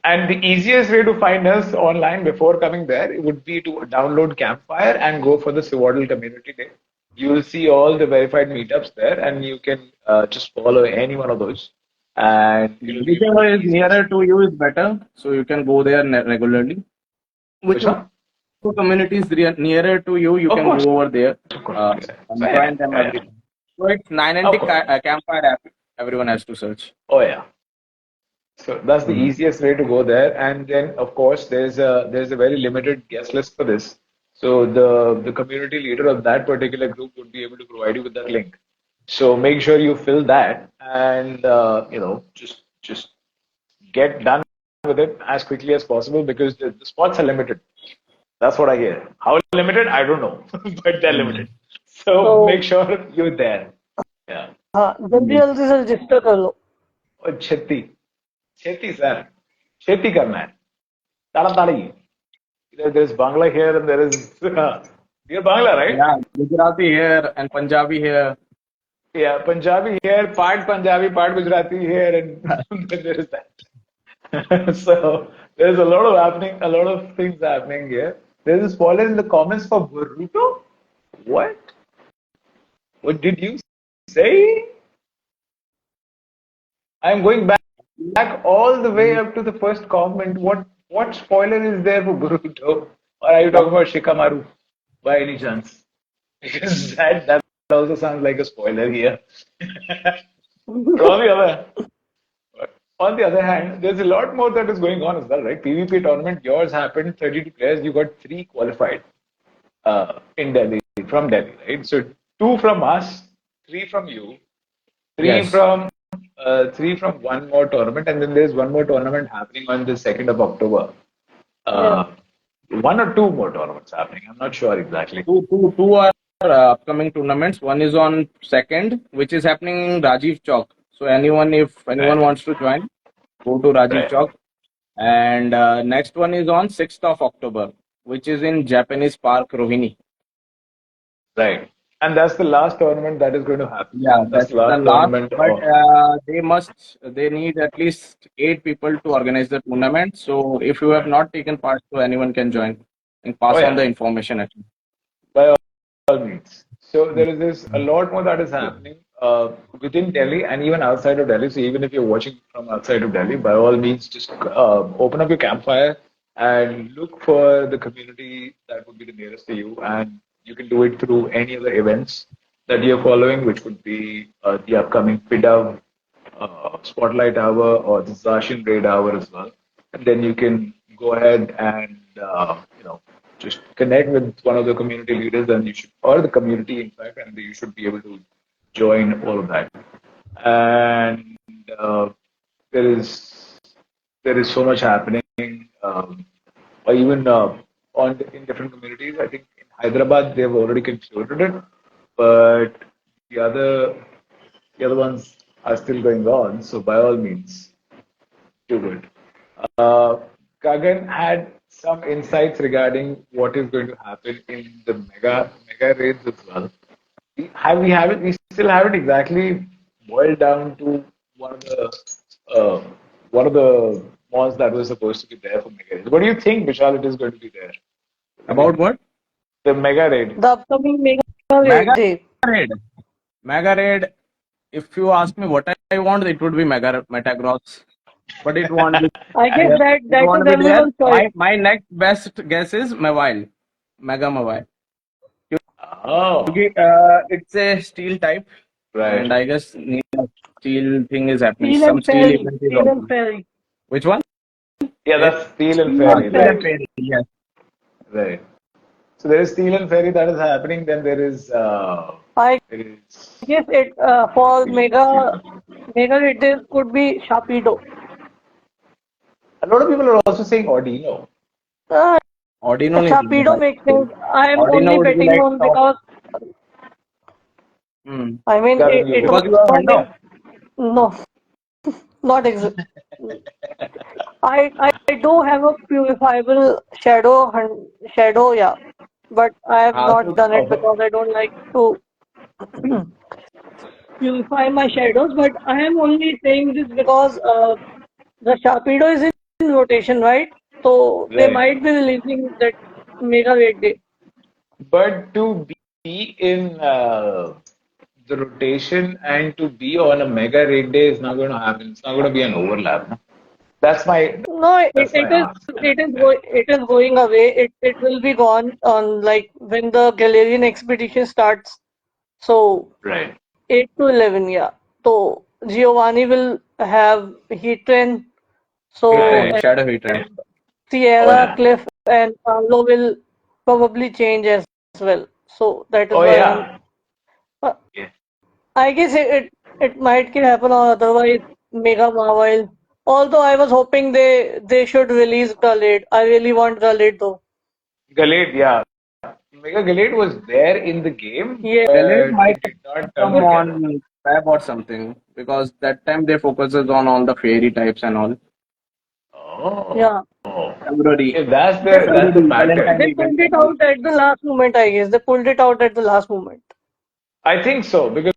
And the easiest way to find us online before coming there would be to download Campfire and go for the Sewaddle Community Day. You will see all the verified meetups there, and you can just follow any one of those. And whichever is nearer to you is better, so you can go there regularly. Which one? communities nearer to you, you Of can course. go over there Of course. and Yeah, join them yeah. every time. So it's 990 Of course. campfire app. Everyone has to search. Oh yeah. So that's the easiest way to go there. And then of course there's a very limited guest list for this. So the community leader of that particular group would be able to provide you with that link. So make sure you fill that and just get done with it as quickly as possible because the spots are limited. That's what I hear. How limited? I don't know, but they're limited. So make तो sure you're there. Yeah. हाँ जल्दी जल्दी से register कर लो. और छेती छेती sir छेती करना है ताड़ाताड़ी. There's Bangla here and there is you're Bangla, right? Yeah, Gujarati here and Punjabi here. Yeah, Punjabi here, part Punjabi, part Gujarati here, and there is that. So there's a lot of happening, a lot of things happening here. There's a spoiler in the comments for Boruto. What? What did you say? I'm going back all the way up to the first comment. What spoiler is there for Boruto? Or are you talking about Shikamaru by any chance? Because that also sounds like a spoiler here. But on the other hand, there's a lot more that is going on as well, right? PvP tournament, yours happened, 32 players, you got 3 qualified in Delhi, from Delhi, right? So 2 from us, 3 from you, 3 Yes. from 1 more tournament, and then there's 1 more tournament happening on the 2nd of October. 1 or 2 more tournaments happening. I'm not sure exactly. Two are upcoming tournaments. One is on 2nd, which is happening in Rajiv Chowk. So if anyone wants to join, go to Rajiv Right. Chowk. And next one is on 6th of October, which is in Japanese Park, Rohini. Right. And that's the last tournament that is going to happen. Yeah, that's the last. tournament. But they need at least 8 people to organize the tournament. So if you have not taken part, so anyone can join and pass Oh, yeah. on the information. By all means. So there is a lot more that is happening within Delhi and even outside of Delhi. So even if you're watching from outside of Delhi, by all means, just open up your campfire and look for the community that would be the nearest to you. And you can do it through any other events that you're following, which would be the upcoming PIDAV Spotlight Hour or the Zashin Raid Hour as well. And then you can go ahead and just connect with one of the community leaders, and or the community in fact, and you should be able to join all of that. And there is so much happening, or even in different communities. I think in Hyderabad they have already concluded it, but the other ones are still going on. So by all means, do it. Gagan had some insights regarding what is going to happen in the mega raids as well. We still haven't exactly boiled down to one of the malls that was supposed to be there for mega raids. What do you think, Vishal, it is going to be there? About what? The mega raid. The upcoming mega Mega raid. Mega raid. If you ask me what I want, it would be Metagross. But it won't be. I guess that it won't is be there. everyone's choice. My next best guess is Mobile. Mega Mobile. Oh, It's a steel type. right. And I guess steel thing is happening. Steel Some and steel Fairy. event is Steel also. and Fairy. Which one? Yeah, that's Steel and Steel Fairy. and Right. Fairy. Yes. Right. So there is Steel and Fairy that is happening. Then there is I there is guess it for mega raid there could be Sharpedo. a lot of people are also saying Ordino. Ordino Sharpedo makes sense. I am Ordino only would be betting like on top. because I mean Gavin, you it go. Because you have was Hundo. no, not exactly. I do have a purifiable shadow, yeah, but I have not done it because I don't like to purify my shadows. But I am only saying this because the Sharpedo is in rotation, right? So they Right. might be releasing that mega raid day. But to be in the rotation and to be on a mega raid day is not going to happen. It's not going to be an overlap. No? That's my No, that's my ask. it is going away. It will be gone on like when the Galarian Expedition starts. So Right. 8 to 11, yeah. So Giovanni will have Heatran. So Right. Right, Shadow Heatran. Oh Sierra, yeah. Cliff, and Paolo will probably change as well. So that is Oh why I'm. yeah. Uh, Yeah. I guess it might can happen or otherwise Mega Mobile. Although I was hoping they should release Galade. I really want Galade though. Galate, yeah. Mega Galate was there in the game, Yeah. Galarian but might it did not come come together. on Fab or something because that time they focuses on all the fairy types and all. Oh. Yeah. February, If that's They the February pattern. Valentine they event pulled it and all. out at the last moment. I guess they pulled it out at the last moment. I think so because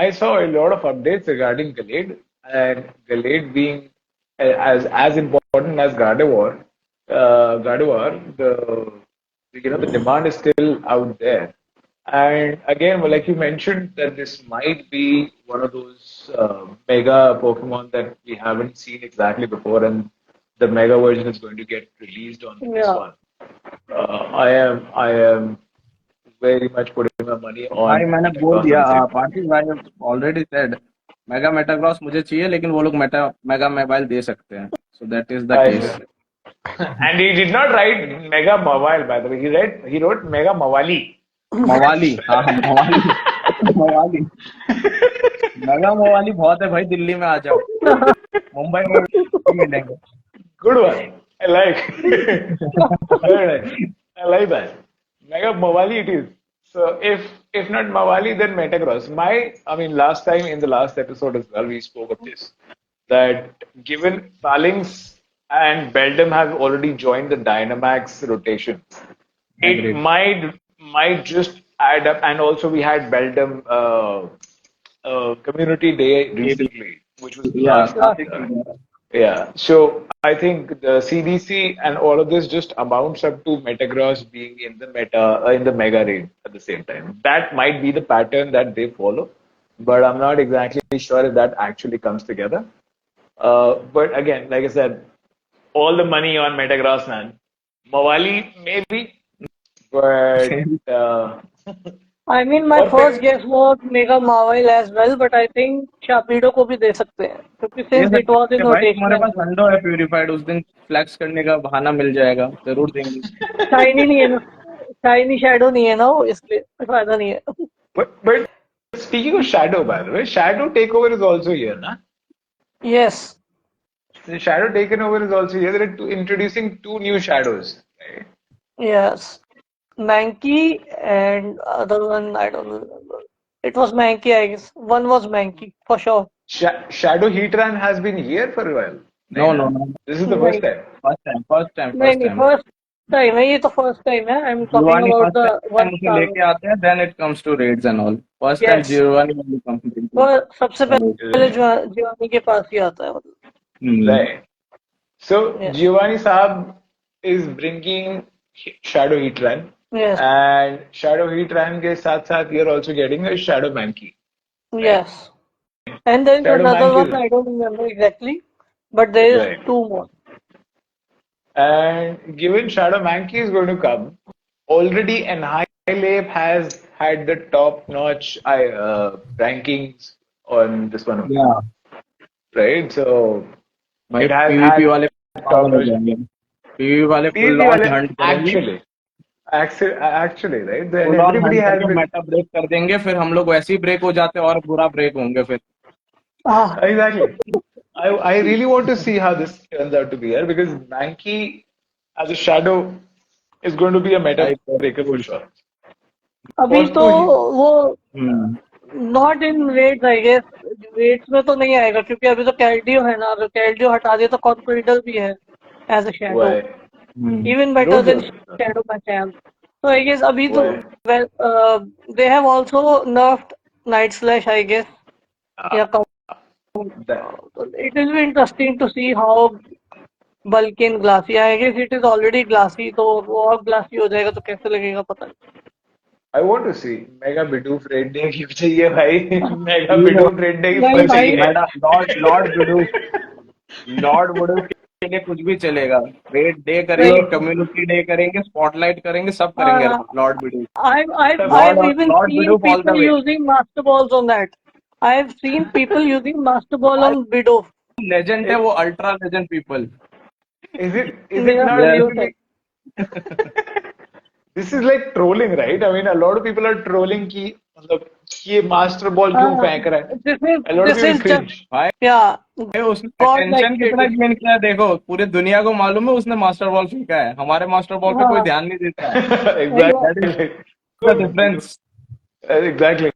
I saw a lot of updates regarding Galade and Galade being as important as Gardevoir. Gardevoir, the demand is still out there. And again, well, like you mentioned, that this might be one of those mega Pokemon that we haven't seen exactly before, and the mega version is going to get released on this Yeah. one. I am very much putting my money भाई on मैंने बोल Metagross at दिया the same time. Party भाई already said mega Metagross मुझे चाहिए लेकिन वो लोग मेगा मोबाइल दे सकते हैं so that is the I case see. And he did not write Mega Mobile, by the way. He wrote Mega Mawali. मवाली हाँ हाँ मवाली मवाली मेगा मवाली बहुत है भाई दिल्ली में आ जाओ मुंबई में भी मिलेंगे Good one. I like. Very nice. I like that. Mega Mawali it is. So if not Mawali, then Metagross. I mean, last time in the last episode as well, we spoke of this. That given Phalanx and Beldam have already joined the Dynamax rotation, it agreed might just add up. And also we had Beldam Community Day recently, which was या last. Classic Yeah, so I think the CDC and all of this just amounts up to Metagross being in the in the mega range at the same time. That might be the pattern that they follow, but I'm not exactly sure if that actually comes together. But again, like I said, all the money on Metagross, man. Mawali maybe, but I mean, my और first फिर guess was Mega Marvel as well, but I think Sharpedo को भी दे सकते हैं क्योंकि दे since it was सकते in हैं भाई rotation तुम्हारे as पास well. हंडो है प्यूरिफाइड उस दिन फ्लैक्स करने का बहाना मिल जाएगा जरूर देंगे Shiny नहीं है ना, shiny shadow नहीं है ना वो इसलिए फायदा नहीं है. but speaking of Shadow, by the way, Shadow Takeover is also here, na? Yes, The Shadow Taken Over is also here. They're introducing two new shadows. Right? yes. Mankey and other one I don't remember. It was Mankey, I guess. One was Mankey for sure. Shadow Heatran has been here for a while. No no Naina. No This is the first नहीं time. नहीं first नहीं time first time है ये तो first time है. I'm talking Giovanni about first the time one उसे star one. लेके आते हैं then it comes to raids and all first time Yes. Giovanni only comes into वो सबसे पहले Uh, जीवानी के पास ही आता है मतलब. right. So Yes. Giovanni Saab is bringing Shadow Heatran, Yes. and Shadow Heatran के साथ साथ you're also getting a Shadow Mankey. Right? Yes. And there is Shadow another one, Mankey. I don't remember exactly, but there is Right. two more. And given Shadow Mankey is going to come, already Annihilate has had the top-notch rankings on this one, या right? So भाई it has PVP had वाले पागल हो top-notch. जाएंगे PVP वाले full PvP on wale Hunt करेंगे actually, right? And full on everybody Hunt has करके been Meta break कर देंगे फिर हम लोग वैसे ही ब्रेक हो जाते हैं और बुरा ब्रेक होंगे फिर Ah, exactly. I really want to see how this turns out to be here because Mankey as a shadow is going to be a meta भाई breaker for sure. अभी तो Also, वो hmm not in weights I guess. Weights में तो नहीं आएगा क्योंकि अभी तो कैल्डियो है ना. अगर कैल्डियो हटा दिया तो कॉन्क्रीडल भी है as a shadow. why? Even better True, than true. shadow by chance. So I guess अभी तो Why? well they have also nerfed Night Slash I guess. Yeah, That, it will be interesting to see how bulky and glassy. I guess it is already glassy, तो वो और glassy हो जाएगा तो कैसे लगेगा पता नहीं. I want to see Mega Bidoof Red Day क्यों चाहिए भाई? Mega ये Bidoof Red Day नहीं क्यों भाई, चाहिए? मेटा लॉर्ड लॉर्ड बिडू लॉर्ड वुडो के लिए कुछ भी चलेगा, रेड डे करेंगे, कम्युनिटी डे करेंगे, स्पॉटलाइट करेंगे, सब करेंगे Lord window. I've even Lord seen window all the people way. using master balls on that. I've seen people using master ball on Bido. Legend है वो, ultra legend people. Is it मेरा not Yes. Favourite है। this is like trolling, right? I mean, a lot of people are trolling कि मतलब ये master ball क्यों फेंक रहा है? A lot of This people is just cringe. भाई yeah उसने God like अटेंशन कितना गेन किया है, देखो पूरी दुनिया को मालूम है उसने मास्टर बॉल फेंका है, हमारे मास्टर बॉल पे कोई हाँ ध्यान नहीं देता है। That is Exactly. The difference. Exactly.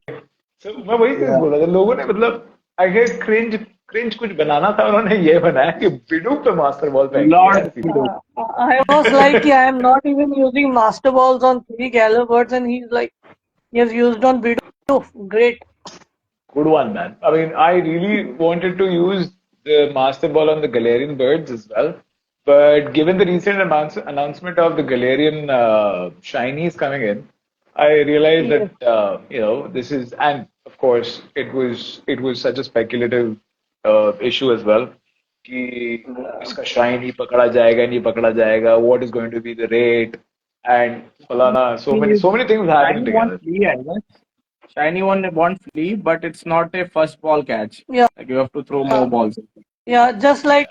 So मैं वही चीज बोल रहा था, लोगों ने मतलब I guess cringe कुछ बनाना था, उन्होंने ये बनाया कि बिडू पे मास्टर बॉल फेंकी है लॉर्ड ऐसी। Window. I was like I am not even using master balls on 3 Galabirds and he's like he has used on Bido. Great. Good one, man. I mean, I really wanted to use the master ball on the Galarian birds as well, but given the recent announcement of the Galarian shinies coming in, I realized Yes. that this is, and of course it was such a speculative issue as well. कि इसका shiny पकड़ा जाएगा नहीं पकड़ा जाएगा, what is going to be the rate, and फलाना, so many things happening Shiny one together. flea, I guess. Shiny one flea, but it's not a first ball catch. Yeah. Like you have to throw more balls. Yeah, just like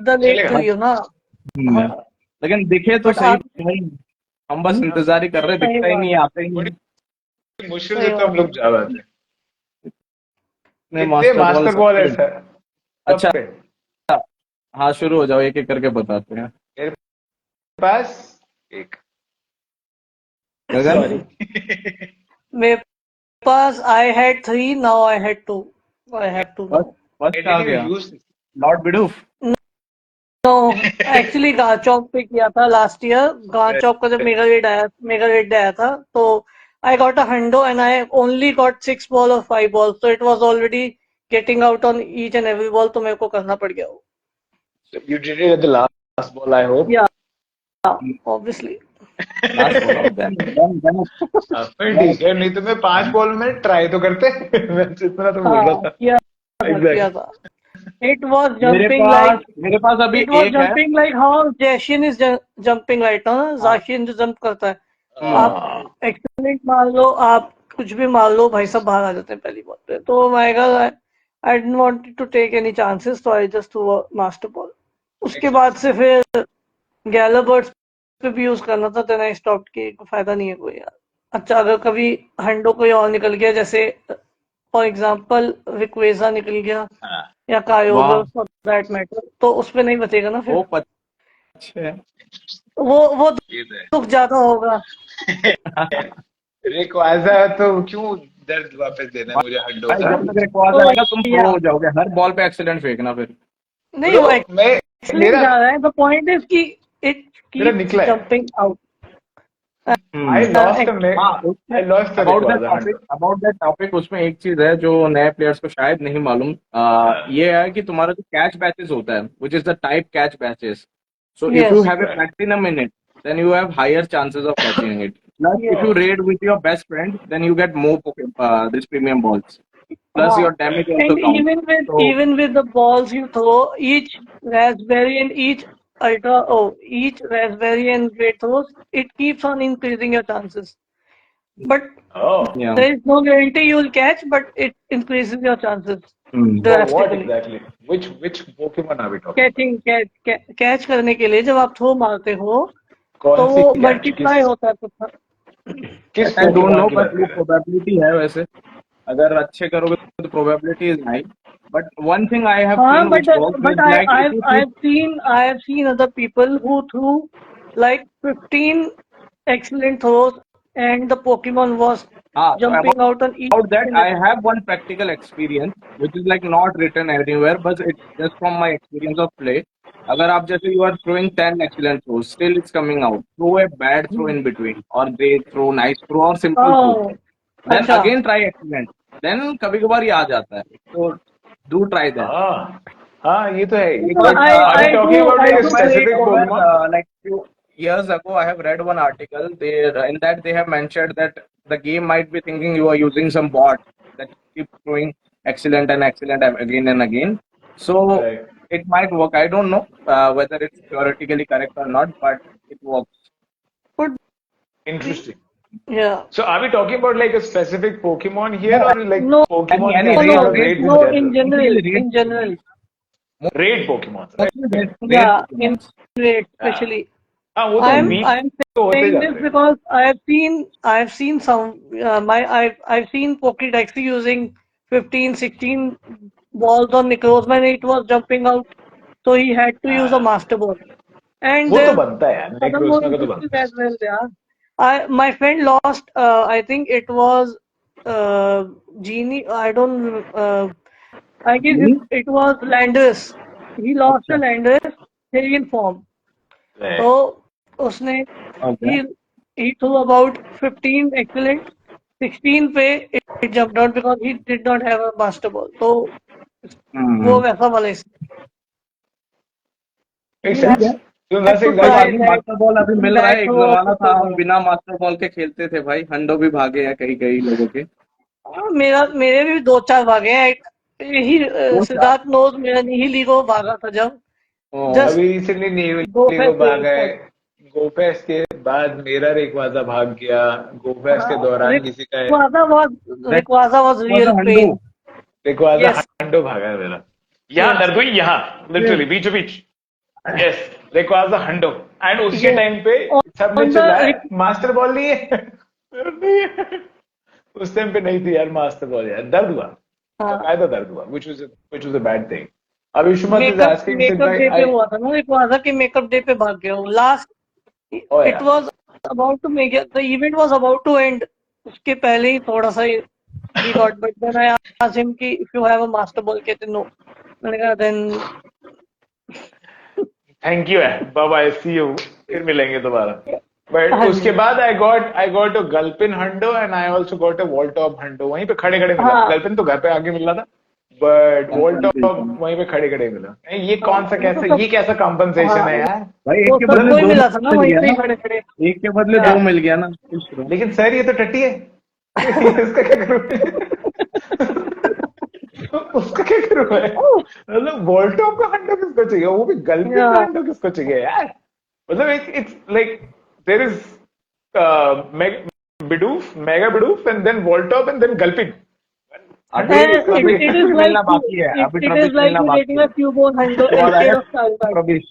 the late चलेगा। to you, na. लेकिन दिखे तो But सही आप भाई, हम बस इंतजार ही कर रहे, सही दिखता ही बात नहीं, आता ही नहीं। मुश्किल सही से तो हम लोग जा रहे थे। इतने कितने मास्टर बॉल है सर? अच्छा कब पे? हाँ शुरू हो जाओ, एक एक करके बताते हैं। मेरे पास एक, गगन सॉरी, मेरे पास I had 3, now I had 2. I have 2 now. First आ गया लॉर्ड बिडूफ। No, actually गाचौक पे किया था लास्ट ईयर। गाचौक का जब मेगा रेड आया था तो I got a hundo and I only got 6 ball or 5 balls, so it was already getting out on each and every ball, तो मेरे को करना पड़ गया वो। You did it at the last ball, I hope. Yeah, obviously. Last ball then फिर ठीक है, नहीं तो मैं 5 बॉल में ट्राई तो करते। मैं इतना तो बोल रहा हाँ था। किया Exactly. था। It was मेरे पास अभी it was एक है। jumping like how Jashin is jumping right now, ना? Zashin जो jump करता है, आप एक्सीलेंट मार लो, आप कुछ भी मार लो, भाई सब बाहर आ जाते हैं पहली बॉल पे। तो I didn't want to take any chances, so I just threw a master ball. उसके बाद से फिर गैलाबर्ड्स पे भी यूज करना था, देन आई स्टॉप्ड कि फायदा नहीं है कोई यार। अच्छा अगर कभी हंडो कोई और निकल गया, जैसे फॉर एग्जांपल विक्वेजा निकल गया या कायोगा फॉर दैट मैटर, तो उसपे नहीं बचेगा ना फिर। वो अच्छे वो दुख ज्यादा होगा। रिक्वाजा तो क्यों दर्द वापस देना है मुझे हंडो भाई, का? जब तक रिकॉर्ड आएगा तुम प्रो हो जाओगे, हर बॉल पे एक्सीडेंट फेंकना फिर। नहीं वो मैं एक्सीलेंट जा रहा है, द पॉइंट इज कि इट मेरा कीप्स निकला है। Jumping out. I lost a about that topic, उसमें एक चीज है जो नए प्लेयर्स को शायद नहीं मालूम, ये है कि तुम्हारा जो कैच बैचेस होता है, which is the type catch badges, so if you have a platinum in it then you have higher chances of catching it. Plus, if you raid with your best friend, then you get more this premium balls. Plus, your damage also And counts. even with the balls you throw, each raspberry and each raspberry and great throws, it keeps on increasing your chances. But Yeah. there is no guarantee you will catch, but it increases your chances What drastically. exactly? Which Pokemon are we talking? Catch करने के लिए जब आप throw मारते हो कौन तो सी वो catch? मल्टीप्लाई होता है कुछ। किस I don't know, Pokemon की but बात वो कर रहे हैं? probability है वैसे, अगर अच्छे करोगे तो probability is high. But one thing I have हाँ, seen which works but is like if you I have seen other people who threw like 15 excellent throws and the Pokemon was jumping out on each. about that, I have one practical experience which is like not written anywhere, but it's just from my experience of play. अगर आप जैसे you are throwing 10 excellent throws, still it's coming out. Throw a bad throw in between, or great throw, nice throw, or simple throw. Then अच्छा। again try excellent. Then कभी कभार ये आ जाता है. So do try that. हाँ ये तो है। I talking about like a do specific Pokemon? Like few years ago, I have read one article. In that they have mentioned that the game might be thinking you are using some bot that keep throwing excellent and excellent again and again. So Right. it might work. I don't know whether it's theoretically correct or not, but it works. Could Interesting. yeah. So are we talking about like a specific Pokemon here, No, or like No, Pokemon any can no, sort no, of raids in no. In general? general, Basically, in general, Raid Pokemon, right? mostly raid yeah. In Pokemons. rate, हाँ especially. वो तो I'm weak I'm तो होते saying जाते this हैं. because I've seen some I've seen Pokédex using 15, 16 balls on Necrozma and it was jumping out, so he had to use a हाँ, Master Ball. And वो तो there's बनता है यार. other नेक्रोसमा more का तो glitches बनता है. as well. Yeah, my friend lost. I think it was Genie. I don't. I guess it was Landorus. He lost the अच्छा, Landorus Hylian form. Right. So उसने okay. he he threw about 15 excellent. 16 पे it jumped out because he did not have a master ball. तो वो वैसा वाला is. Makes He had, sense. So had that's to कोई try बात exactly. नहीं, that master ball अभी मिल रहा है. एक back जमाना था हम throw. बिना मास्टर बॉल के खेलते थे भाई. हंडो भी भागे हैं कई कई लोगों के. मेरे भी दो चार भागे हैं. यही दो चार. सिद्धार्थ नोज मेरा नहीं लीगो भागा था जब ओ, जस्ट अभी रिसेंटली दो न्यूली को फैस भागा है. गोफेस्ट के बाद मेरा रेकवाजा भाग गया. गोफेस्ट के दौरान किसी का that Rayquaza was was real a pain. Hundo. Rayquaza Yes, hundo भागा है मेरा. यहाँ yes, दर्द हुई यहाँ लिटरली बीचों बीच. Yes Rayquaza hundo. एंड उसके yes. टाइम पे सबने On the चिल्लाया मास्टर बॉल नहीं है. नहीं है. उस टाइम पे नहीं थी यार मास्टर बॉल यार. दर्द हुआ. बकायदा दर्द हुआ. which was a bad thing. Abhishmat is asking Sid makeup bhai, day पे I हुआ था ना. Rayquaza के मेकअप डे पे भाग गया हूँ. Last oh it yeah. was about to make it. The event was about to end. उसके पहले ही थोड़ा सा he got. But then I asked him कि if you have a master ball कहते no. मैंने कहा then थैंक यू है. Bye bye. See you. फिर मिलेंगे दोबारा. बट हाँ उसके जी. बाद I got a Gulpin hundo and I also got a Voltorb hundo. वहीं पे खड़े खड़े मिला. हाँ गल्पिन तो घर पे आके मिला था. बट वॉल्टॉप वहीं पे खड़े खड़े मिला. ये कौन सा वो तो कैसा सब ये कैसा कॉम्पनसेशन हाँ है यार. भाई एक वो के बदले सबको ही दो मिला था ना मिल वहीं गया पे ही ना. खड़े खड़े. एक के बदले हाँ दो मिल गया ना. लेकिन सर ये तो टट्टी है. इसका क्या करूं. उसका क्या करूं मैं. मतलब वॉल्टॉप का हंडो किसको चाहिए. वो भी गल्पिन का Yeah. हंडो किसको चाहिए यार. मतलब it's like there is Bidoof, Mega Bidoof, and then Voltop, and then Gulpin. अभी And अभी it is ट्रॉफी like मिलना बाकी है. अभी it ट्रॉफी is like मिलना you बाकी getting है. a cubone hundo तो instead of आया Charizard. प्रवेश.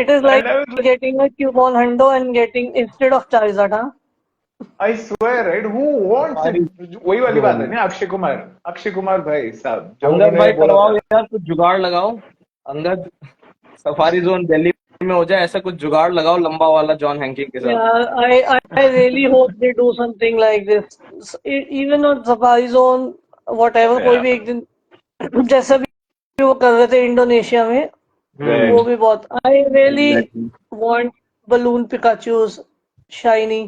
It is like And I was like, getting a cubone hundo and getting instead of Charizard, huh? I swear, right? Who wants it? Safari वही वाली बात है zone. ना. अक्षय कुमार भाई साहब जो अंगद उन्होंने भाई बोला करवाओ था. यार, कुछ जुगाड़ लगाओ. अंगद सफारी जोन दिल्ली में हो जाए, ऐसा कुछ जुगाड़ लगाओ लंबा वाला जॉन हैंकिंग के साथ. Yeah, I really hope they do something like this. Even on Safari Zone, whatever, कोई Yeah. भी एक दिन जैसा भी वो कर रहे थे इंडोनेशिया में, Right. वो भी बहुत. I really Exactly. want balloon Pikachu's shiny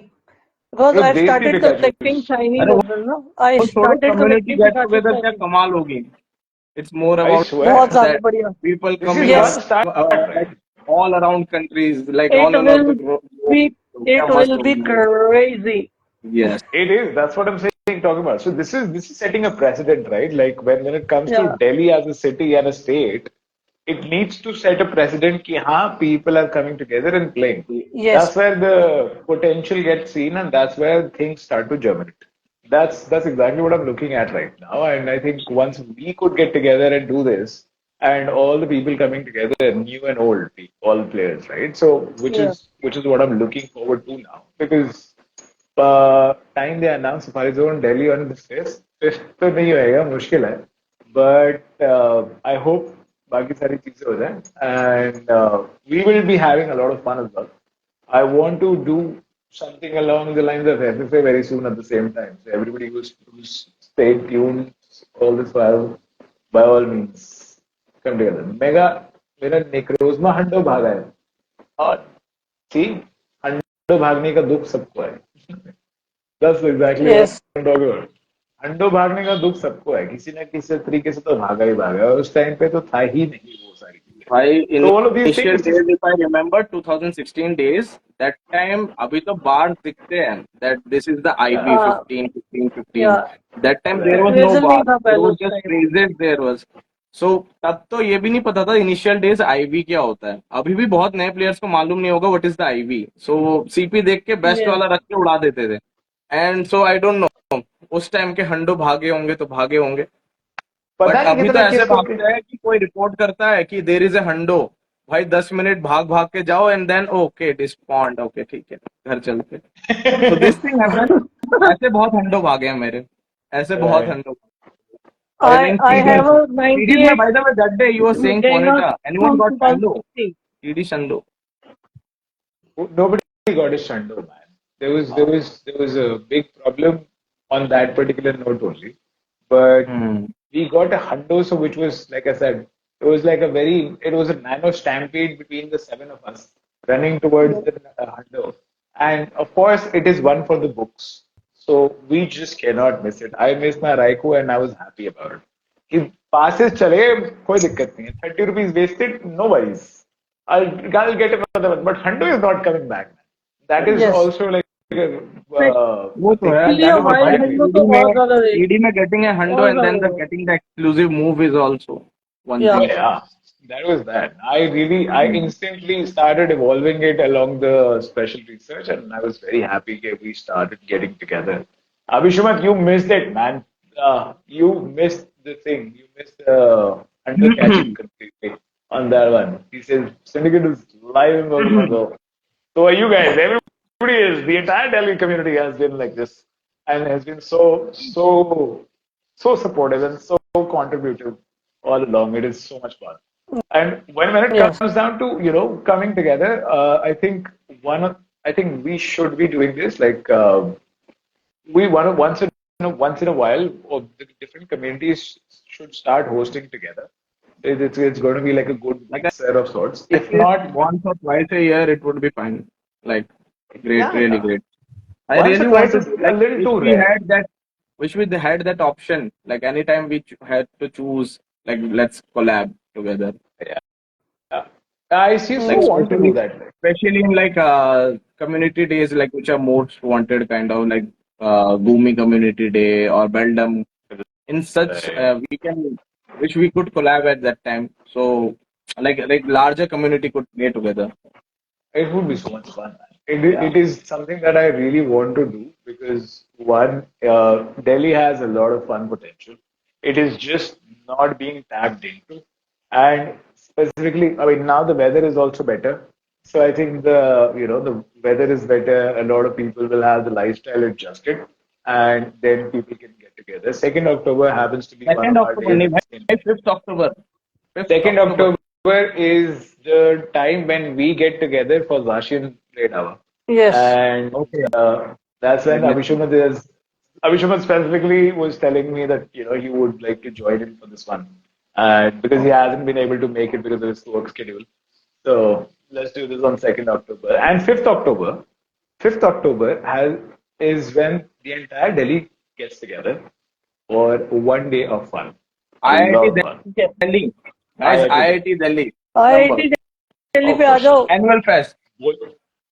because जो I've देसी started पिकाचू. collecting shiny अरे as well, no? I वो छोड़ो, started community collecting get Pikachu together क्या shiny. कमाल होगी. It's more I about swear. बहुत ज्यादा that बढ़िया. people This coming is Yes, one start, like right? all around countries, like it all around the will globe. be तो क्या it मस्त will be होगी. crazy. Yes. It is. That's what I'm saying. Talking about. So this is setting a precedent, right? Like when it comes to Yeah. Delhi as a city and a state, it needs to set a precedent कि हाँ people are coming together and playing. Yes. That's where the potential gets seen, and that's where things start to germinate. That's exactly what I'm looking at right now. And I think once we could get together and do this, and all the people coming together, new and old, all players, right? So which Yeah. is what I'm looking forward to now, because time they announced Safari Zone Delhi on the fifth तो नहीं होएगा, मुश्किल है. But I hope बाकी सारी चीजें हो जाएं, and we will be having a lot of fun as well. I want to do something along the lines of FFA very soon at the same time. So everybody who's stayed tuned all this while, by all means, come together. मेरा Necrozma Honda भागा है. और see, Honda भागने का दुख सबको है. That's exactly Yes. what I'm talking about. Honda भागने का दुख सबको है. किसी न किसी तरीके से तो भागा ही भागा. और उस टाइम पे तो था ही नहीं वो सारी चीजें. भाई So all of these initial things. days, if I remember 2016 days, that time अभी तो बाढ़ दिखते हैं that this is the IP 15. Yeah. That time there was no Appraisal bar. नहीं था There पहले was उस just time. phrases there was. सो तब तो ये भी नहीं पता था इनिशियल डेज आईवी क्या होता है. अभी भी बहुत नए प्लेयर्स को मालूम नहीं होगा what is the IV. So CP देख के बेस्ट Yes. वाला रख के उड़ा देते थे. And so I don't know उस टाइम के हंडो भागे होंगे तो भागे होंगे. पता बट नहीं अभी तो कितने ऐसे किस्सों के भागते हैं कि कोई रिपोर्ट करता है कि देर इज ए हंडो. भाई 10 मिनट भाग भाग के जाओ and then okay despawned. Okay ठीक है घर चलते. So this thing happen. ऐसे बहुत हंडो भागे हैं मेरे. ऐसे बहुत Right. हंडो. और I in I have series a series में 98 भाई साहब that day you were saying Gamer Ponyta anyone from got shundo. 2016. CD shundo. Nobody got his shundo, man. There was a big problem on that particular note only. But Hmm. we got a hundo, so which was like I said, it was a nano stampede between the seven of us running towards the hundo. And of course, it is one for the books. So we just cannot miss it. I missed my Raikou and I was happy about it. If passes chale, koi dikkat nahi hai. 30 rupees wasted, no worries. I'll get another one. But hundo is not coming back. That is Yes. also like वो a तो thing. है. And Especially that a is the wild भाई fun of it. Hindu तो CD बहुत में ज्यादा rate. CD में getting a Honda बहुत एंड देन द ज्यादा. Getting the exclusive move is also one Yeah. Thing. Yeah, that was that. I instantly started evolving it along the special research, and I was very happy that we started getting together. Abhishumat, you missed it, man. You missed the thing. You missed the under catching completely on that one. He says Syndicate is live in Pokemon Go. So are you guys? Everybody is. The entire Delhi community has been like this, and has been so supportive and so contributive all along. It is so much fun. And when it Yes. comes down to coming together, I think we should be doing this like we want to once in a while, or the different communities should start hosting together. It's going to be like a good Like mixer of sorts. at If least not, once or twice a year, it would be fine. Like, great, yeah, really yeah. great. I Once or really want twice to is do, a like, little too rare. wish we had that option. Like, anytime we had to choose, like, let's collab together. Yeah. Yeah. I see so Like, Mm. want to do that. especially in like community days, like which are most wanted, kind of like Gumi Community Day or Beldam. In such, Right. we can wish we could collab at that time. So, like larger community could get together. It would be so much fun. Yeah. It is something that I really want to do because one, Delhi has a lot of fun potential. It is just not being tapped into, and specifically, I mean, now the weather is also better. So I think the weather is better. A lot of people will have the lifestyle adjusted, and then people can get together. 2nd October happens to be one Second of our October, days नहीं in the same. भाई 5th October. 5th 2nd October. October is the time when we get together for Zashin Trade Hour. Yes. And Okay. that's when Let me see. Abhishumat specifically was telling me that he would like to join in for this one. And because he hasn't been able to make it because of his work schedule. So let's do this on 2nd October. And 5th October is when the entire Delhi gets together for one day of fun. A lot IIT of fun. Yes. Delhi. Guys, IIT Delhi. IIT Delhi. IIT Delhi Of पे आ course. जाओ. Annual Fest.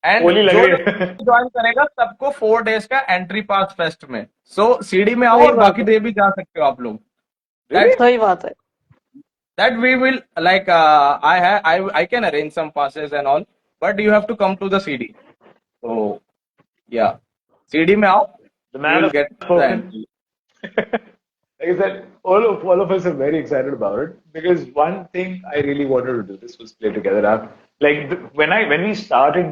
And Holi लग जो रही जो है. Join करेगा सबको 4 days का एंट्री पास फेस्ट में. सो सीडी में आओ सही और बात बाकी है. डे भी जा सकते हो आप लोग. Really? सही बात है. That we will like I can arrange some passes and all, but you have to come to the CD. So yeah, CD में आओ, The you man will has get the spoken. entry. Like I said, all of us are very excited about it because one thing I really wanted to do this was play together. When we started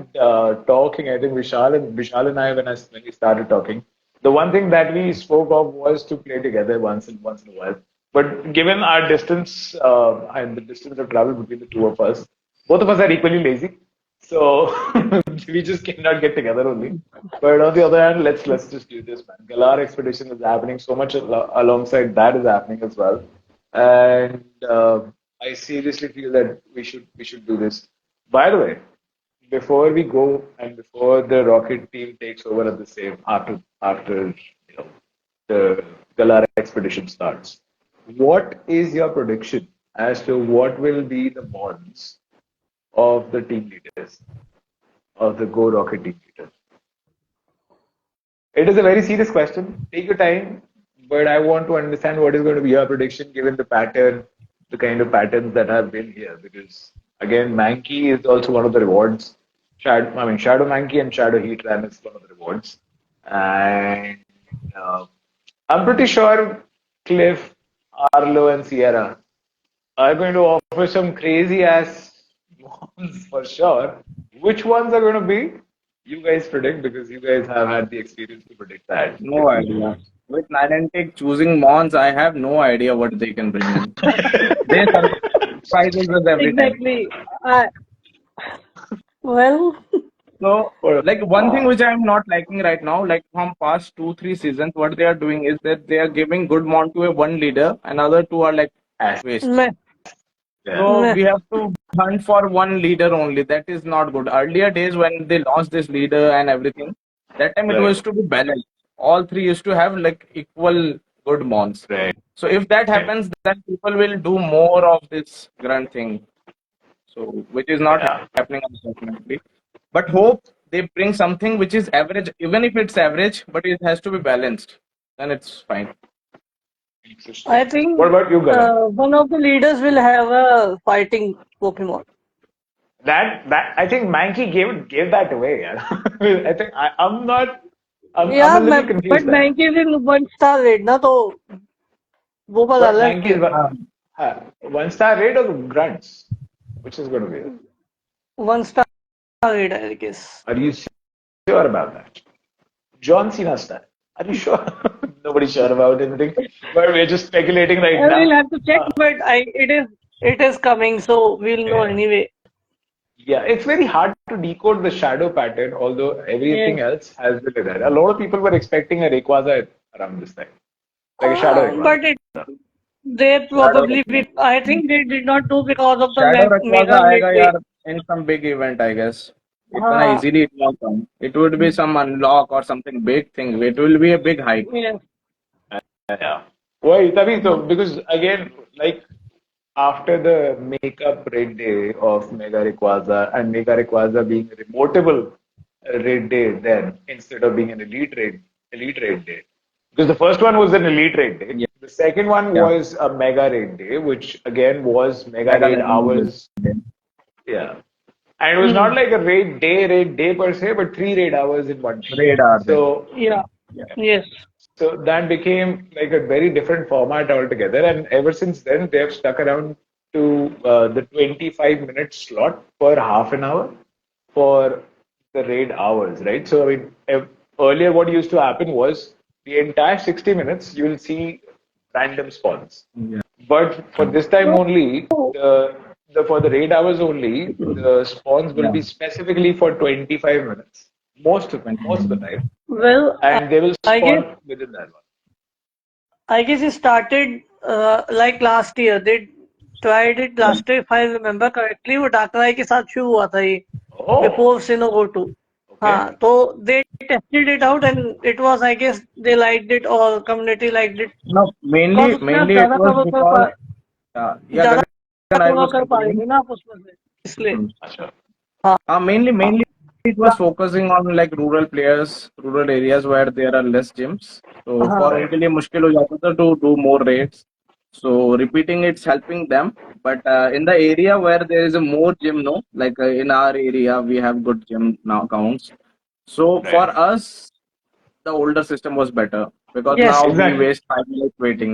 talking, I think Vishal and I when we started talking, the one thing that we spoke of was to play together once in a while. But given our distance and the distance of travel between the two of us, both of us are equally lazy. So we just cannot get together only. But on the other hand, let's just do this, man. Galar Expedition is happening. So much alongside that is happening as well, and I seriously feel that we should do this. By the way, before we go and before the Rocket team takes over at the same after the Galar Expedition starts, what is your prediction as to what will be the bonds of the team leaders of the Go Rocket team leaders? It is a very serious question. Take your time, but I want to understand what is going to be your prediction given the pattern, the kind of patterns that have been here. Because again, Mankey is also one of the rewards. Shadow Mankey and Shadow Heat Ram is one of the rewards. And uh, I'm pretty sure Cliff, Arlo, and Sierra are going to offer some crazy ass ones for sure. Which ones are going to be? You guys predict because you guys have had the experience to predict that. No idea. With Niantic choosing Mons, I have no idea what they can bring in. They surprise us every time. Exactly. Well, So, like one thing which I'm not liking right now, like from past 2-3 seasons, what they are doing is that they are giving good Mon to a one leader, and other two are like waste. meh, So meh. we have to hunt for one leader only. That is not good. Earlier days when they launched this leader and everything, that time it Right. was to be balanced. All three used to have like equal good mons. Right. So if that happens, then people will do more of this grunt thing. So which is not Yeah. happening unfortunately. But hope they bring something which is average, even if it's average, but it has to be balanced. Then it's fine. I think What about you, Galan? one of the leaders will have a fighting Pokemon. That I think Mankey gave that away. Yeah. I think I'm not. I'm Yeah, a little but confused there. Mankey is in 1-star raid, ना तो वो बात But अलग Mankey is है. 1-star raid or grunts? Which is going to be? 1-star raid, I guess. Are you sure about that? John Cena style. Are you sure? Nobody's sure about anything. But we're just speculating right I will now. have to check, but it is coming, so we'll know anyway. Yeah, it's very hard to decode the shadow pattern, although everything else has been there. A lot of people were expecting a Rayquaza around this time. Like a shadow Rayquaza. But they probably, I think they did not do because of the Shadow Rayquaza mega आएगा midway. यार in some big event, I guess. इतना हाँ. easily it won't come. It would be some unlock or something big thing. It will be a big hype. Yes. Yeah. Why? Tabi, so because again, like after the makeup raid day of Mega Rayquaza and Mega Rayquaza being a remotable raid day then instead of being an elite raid day. Because the first one was an elite raid day. Yeah. The second one Yeah. was a mega raid day, which again was mega Mega raid raid hours. Yeah. And it was not like a raid day per se, but 3 raid hours in one day. Raid hour day. So Yeah. Yes. so that became like a very different format altogether. And ever since then, they have stuck around to the 25-minute slot per half an hour for the raid hours, right? So, I mean, earlier what used to happen was the entire 60 minutes, you will see random spawns. Yeah. But for this time only, for the raid hours only, the spawns will be specifically for 25 minutes. Most of the time. Well, And they will I guess spawn within that one. I guess it started like last year. They tried it last year, if I remember correctly. वो Darkrai के साथ शुरू हुआ था ये Oh, before Sinnoh Go 2. हाँ, तो they tested it out and it was, I guess, they liked it or community liked it. No, mainly Because उसमें आप it ज़्यादा was cover कर because ज़्यादा I cover was कर पा रहे continuing. थे ना आप उसमें से इसलिए. अच्छा. Mainly it was focusing on like rural players, rural areas where there are less gyms. So for उनके लिए मुश्किल हो जाता था to do more raids. So repeating it's helping them. But in the area where there is a more gym, no, like in our area we have good gym now counts. So for us, the older system was better because Yes. now Exactly. we waste 5 minutes waiting.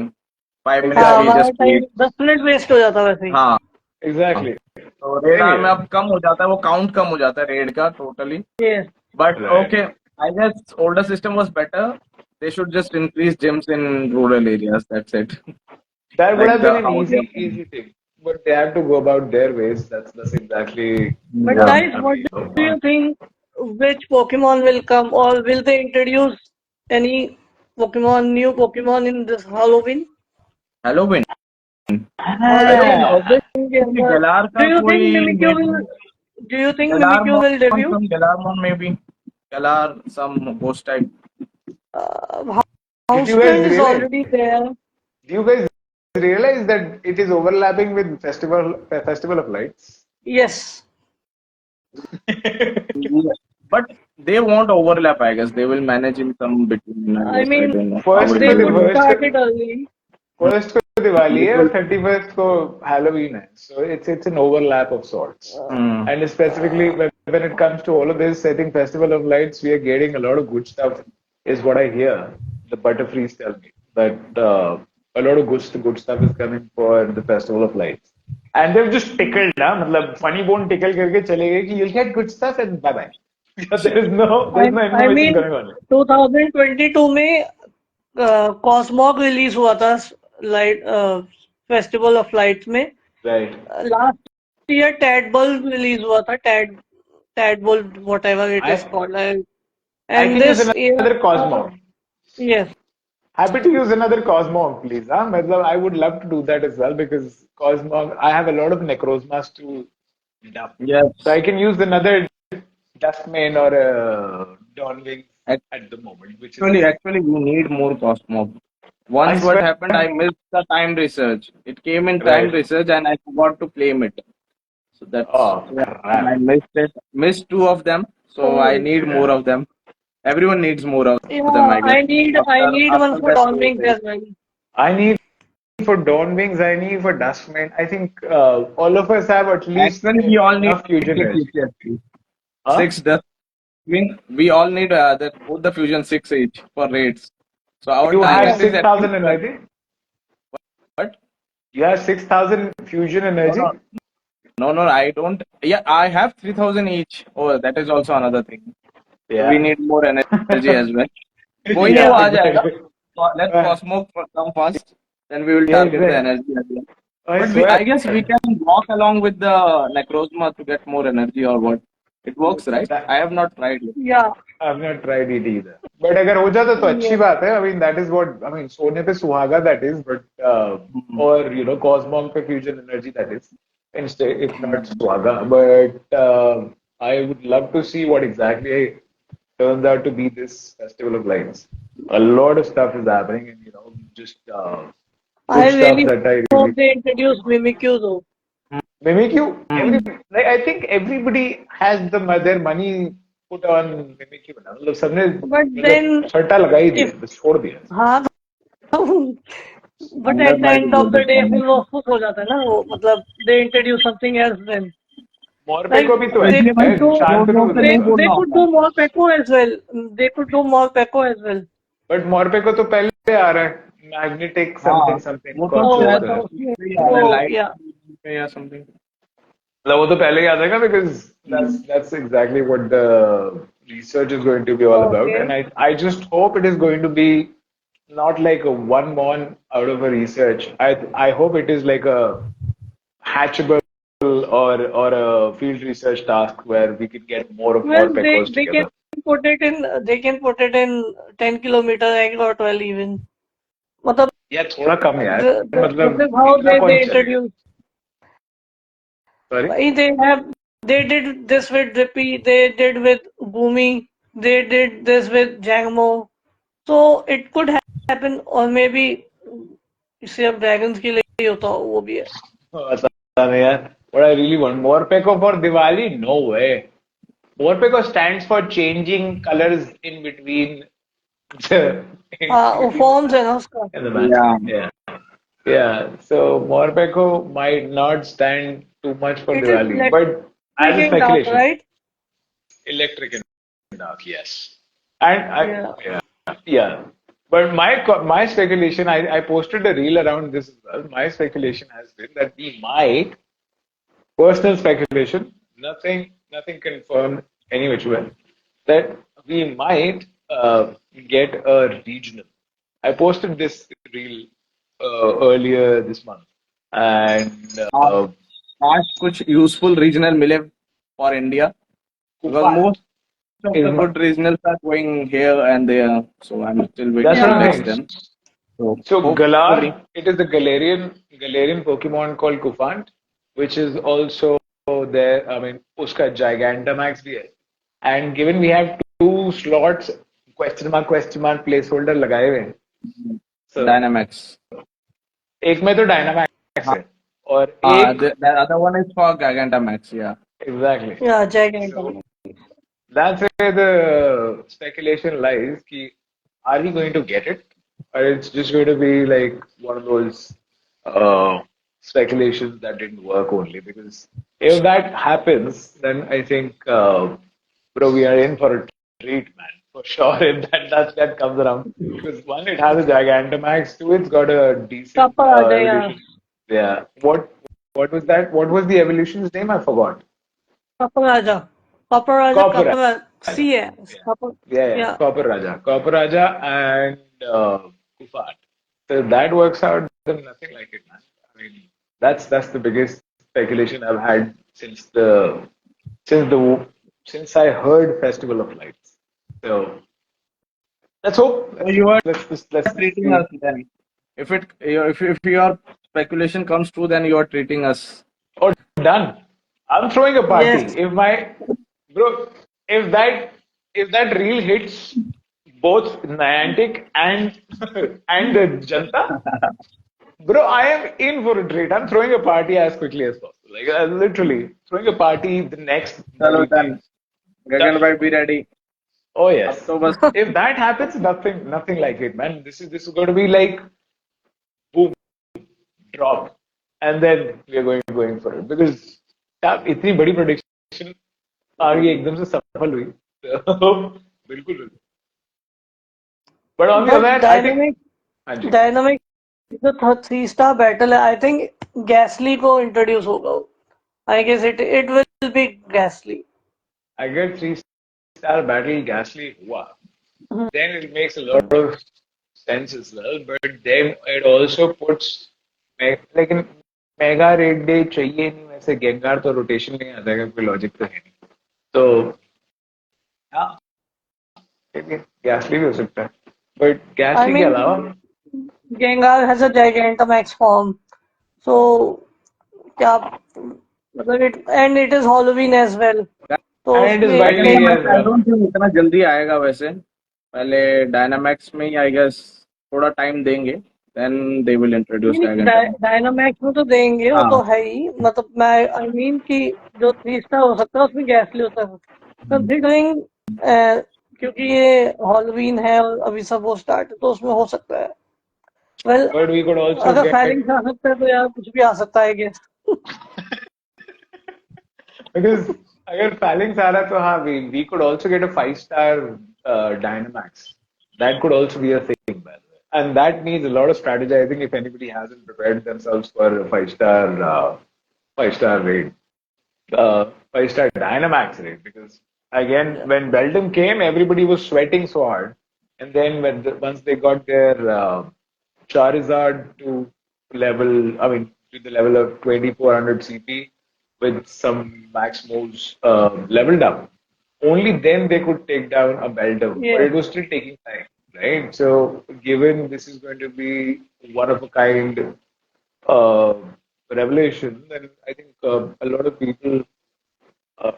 5 minutes हाँ, we हमारा just टाइम wait. 10 minute waste हो जाता वैसे ही. हाँ. Exactly. तो red are में अब कम हो जाता है, वो काउंट कम हो जाता है रेड का totally. Yes. But Right. okay, I guess older system was better. They should just increase gyms in rural areas. That's it. That would Like have the been an house. easy thing. But they have to go about their ways. That's exactly. But Yeah. guys, what do you think? Which Pokemon will come, or will they introduce any new Pokemon in this Halloween? Halloween. Halloween. Obviously, Galar Do का you think कोई Mimikyu will? Do you think Mimikyu will debut? Some Galarmon maybe. Galar, some ghost type. Did you guys Houston is realize- already there. Do you guys realize that it is overlapping with Festival of Lights? Yes. But they won't overlap, I guess. They will manage in some between. I mean, don't know. First How they it will would work. start it early. First को दिवाली है और 31st को Halloween है. So it's an overlap of sorts. And specifically when it comes to all of this, I think Festival of Lights, we are getting a lot of good stuff, is what I hear. The Butterfrees tell me that a lot of good stuff is coming for the Festival of Lights. And they've just tickled, मतलब funny bone tickle करके चले गए कि you'll get good stuff and bye bye. There's no I information mean, going on. 2022 में कॉस्मॉक release हुआ था light festival of lights में. Right. Last year Tadbulb release हुआ था. Tadbulb whatever it is called. I and can use this another Cosmo. yes. Happy to use another Cosmo, please. Huh? मतलब, I would love to do that as well because Cosmo, I have a lot of Necrozmas to dump. Yes. So I can use another Dustmane or a Dawnwing at the moment. Which Actually, we need more Cosmo. Once what happened, I missed the time research. It came in time Right. research and I forgot to claim it. So that's Oh, crap. I missed it. Missed two of them. So I need more of them. Everyone needs more of them, I guess. I need one for Dawnwings as well. I need for Dawnwings, I need for Dustmane. I think all of us have at least Actually, we all need enough fusion six energy. each, actually. Huh? 6 does mean we all need both the fusion 6 each for raids. So our You have target is at 6,000 least- energy? What? You have 6,000 fusion energy? No, I don't. Yeah, I have 3,000 each. Oh, that is also another thing. Yeah. We need more energy as well. कोई नहीं, Yeah, वो आ जाएगा. exactly. Let Cosmo come first, then we will Yeah, target the exactly. energy as well. I But swear. I guess we can walk along with the Necrozma to get more energy or what. It works, right? I have not tried it. Yeah. I've not tried it either. But अगर हो जाता तो अच्छी बात है. I mean, that is what, I mean, सोने पे सुहागा that is, but, or, you know, Cosmog पे fusion energy that is. Instead, if not suhaga. But I would love to see what exactly turns out to be this Festival of Lights. A lot of stuff is happening and, you know, just I good stuff really that I hope really... they introduce Mimikyu though. Mimikyu, like, I think everybody has their money put on Mimikyu. मतलब सबने But then छट्टा लगा ही दिया, if बस छोड़ दिया. हाँ but at the end of the day फिर वो खुश हो जाता है ना वो. मतलब they introduce something else then. Morpeko भी तो they है. could do शांतनु भी they तो है. could do more Peko as well. They could do more Peko as well. But Morpeko तो पहले आ रहा है. Magnetic something. वो कौन तो सा है होता है? तो light yeah. या something. मतलब वो तो पहले ही आ जाएगा because that's exactly what the research is going to be all about. Okay. And I just hope it is going to be not like a one mon out of a research. I hope it is like a hatchable or a field research task where we can get more Well, Pecos they together. can put it in 10 kilometer or 12 even. मतलब Yeah, थोड़ा कम यार. this is how इतना कौन they चलेगा? introduce. Sorry? They did this with Drippy, they did with Boomy, they did this with Jangmo. So it could happen, or maybe सिर्फ dragons के लिए ही होता हो, वो भी है. पता नहीं यार. What I really want, Morpeko for Diwali? No way. Morpeko stands for changing colors in between the वो forms है ना उसका. in the match. Yeah. So Morpeko might not stand too much for It is Diwali, but as a Electric Dark, speculation, right? electric and dark, yes. And yeah. But my speculation, I posted a reel around this as well. My speculation has been that we might, personal speculation, nothing confirmed any which way, that we might get a regional. I posted this reel earlier this month, and आज कुछ useful regional मिले for India because most of the good regionals are going here and there, so I'm still waiting That's to what I'm next saying. them. So Galar, it is the Galarian Pokemon called Kufant, which is also there. I mean, uska Gigantamax bhi hai. And given we have 2 slots, question mark placeholder लगाए हुए हैं. So Dynamax. एक में तो Dynamax है और एक The other one is for Gigantamax, yeah. exactly. Yeah, gigantic. So that's where the speculation lies. Ki, are we going to get it? or it's just going to be like one of those speculations that didn't work only. Because if that happens, then I think, bro, we are in for a treat, man, for sure. If that comes around, because one, it has a Gigantamax. Two, it's got a decent Kappa आ जाए यार evolution. Yeah. What was that? What was the evolution's name? I forgot. Kappa Raja Copper C है Yeah, Kappa yeah. yeah Copper Raja, and Kufat. So if that works out, then nothing like it, man. I mean, that's the biggest speculation I've had since the since I heard Festival of Lights. So let's hope. So you are Let's treating see. us then. If your speculation comes true, then you are treating us. Oh, done. I'm throwing a party. yes If my bro, if that if that reel hits both Niantic and and the Janta, bro, I am in for a treat. I'm throwing a party as quickly as possible. Like literally throwing a party the next Chalo 30 done. days. Gagan Done. bhai, be ready. Oh Ab yes. to bas If that happens, nothing like it, man. This is going to be like boom, drop, and then we are going for it because यार इतनी बड़ी prediction आ गई एकदम से सफल हुई तो बिल्कुल बिल्कुल but on the but other hand I think हाँ जी डायनामिक जो 3 स्टार बैटल है आई थिंक गैसली को इंट्रोड्यूस होगा I guess it will be Gastly अगर 3-star battle Gasly हुआ then it makes a lot of sense as well but then it also puts लेकिन mega red day चाहिए नहीं वैसे गेंगार तो रोटेशन में आ जाएगा कोई लॉजिक तो है नहीं तो हाँ गैसली भी हो सकता है बट आई गैसली के मीन अलावा Gengar has a Gigantamax form so क्या मतलब it is Halloween as well तो and it is उसमें widely may as Dynamax I well don't think इतना जल्दी आएगा वैसे. पहले Dynamax में ही I guess थोड़ा time देंगे. Then they will introduce Gigantamax. Dynamax में तो देंगे वो तो हाँ. है ही मतलब मैं आई मीन कि जो 3 स्टार हो सकता है उसमें गैसली होता है कंसिडरिंग क्योंकि ये हॉलोवीन है और अभी सब वो स्टार्ट है तो उसमें हो सकता है well but we could also अगर get फैलिंग्स आ सकता है तो यार कुछ भी आ सकता है गेस because अगर Phalanx आ रहा तो हाँ we could also get a 5-star Dynamax that could also be a thing by the way and that needs a lot of strategy I think if anybody hasn't prepared themselves for a 5-star raid 5-star Dynamax raid because again when Beldum came everybody was sweating so hard and then once they got their Charizard to to the level of 2400 CP with some max moves leveled up. Only then they could take down a Beldum, but it was still taking time, right? So, given this is going to be one of a kind uh, revelation, then I think a lot of people, uh,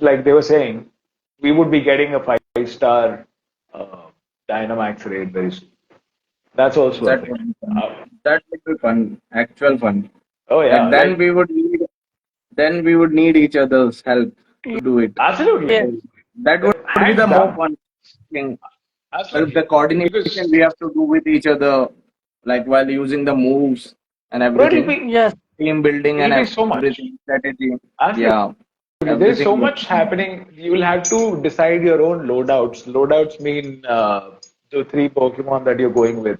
like they were saying, we would be getting a 5-star Dynamax raid very soon. That's also a That thing. would be fun. That would be fun. Actual fun. Oh yeah, Like then like we would need each other's help to do it. absolutely. Yeah. That would be Hands the more down. fun thing. Absolutely. The coordination Because we have to do with each other, like while using the moves and bro, everything, yes team building it'll and be so much. everything, strategy. Absolutely. Yeah, There's so everything. much happening. You will have to decide your own loadouts. Loadouts mean the 3 Pokemon that you're going with.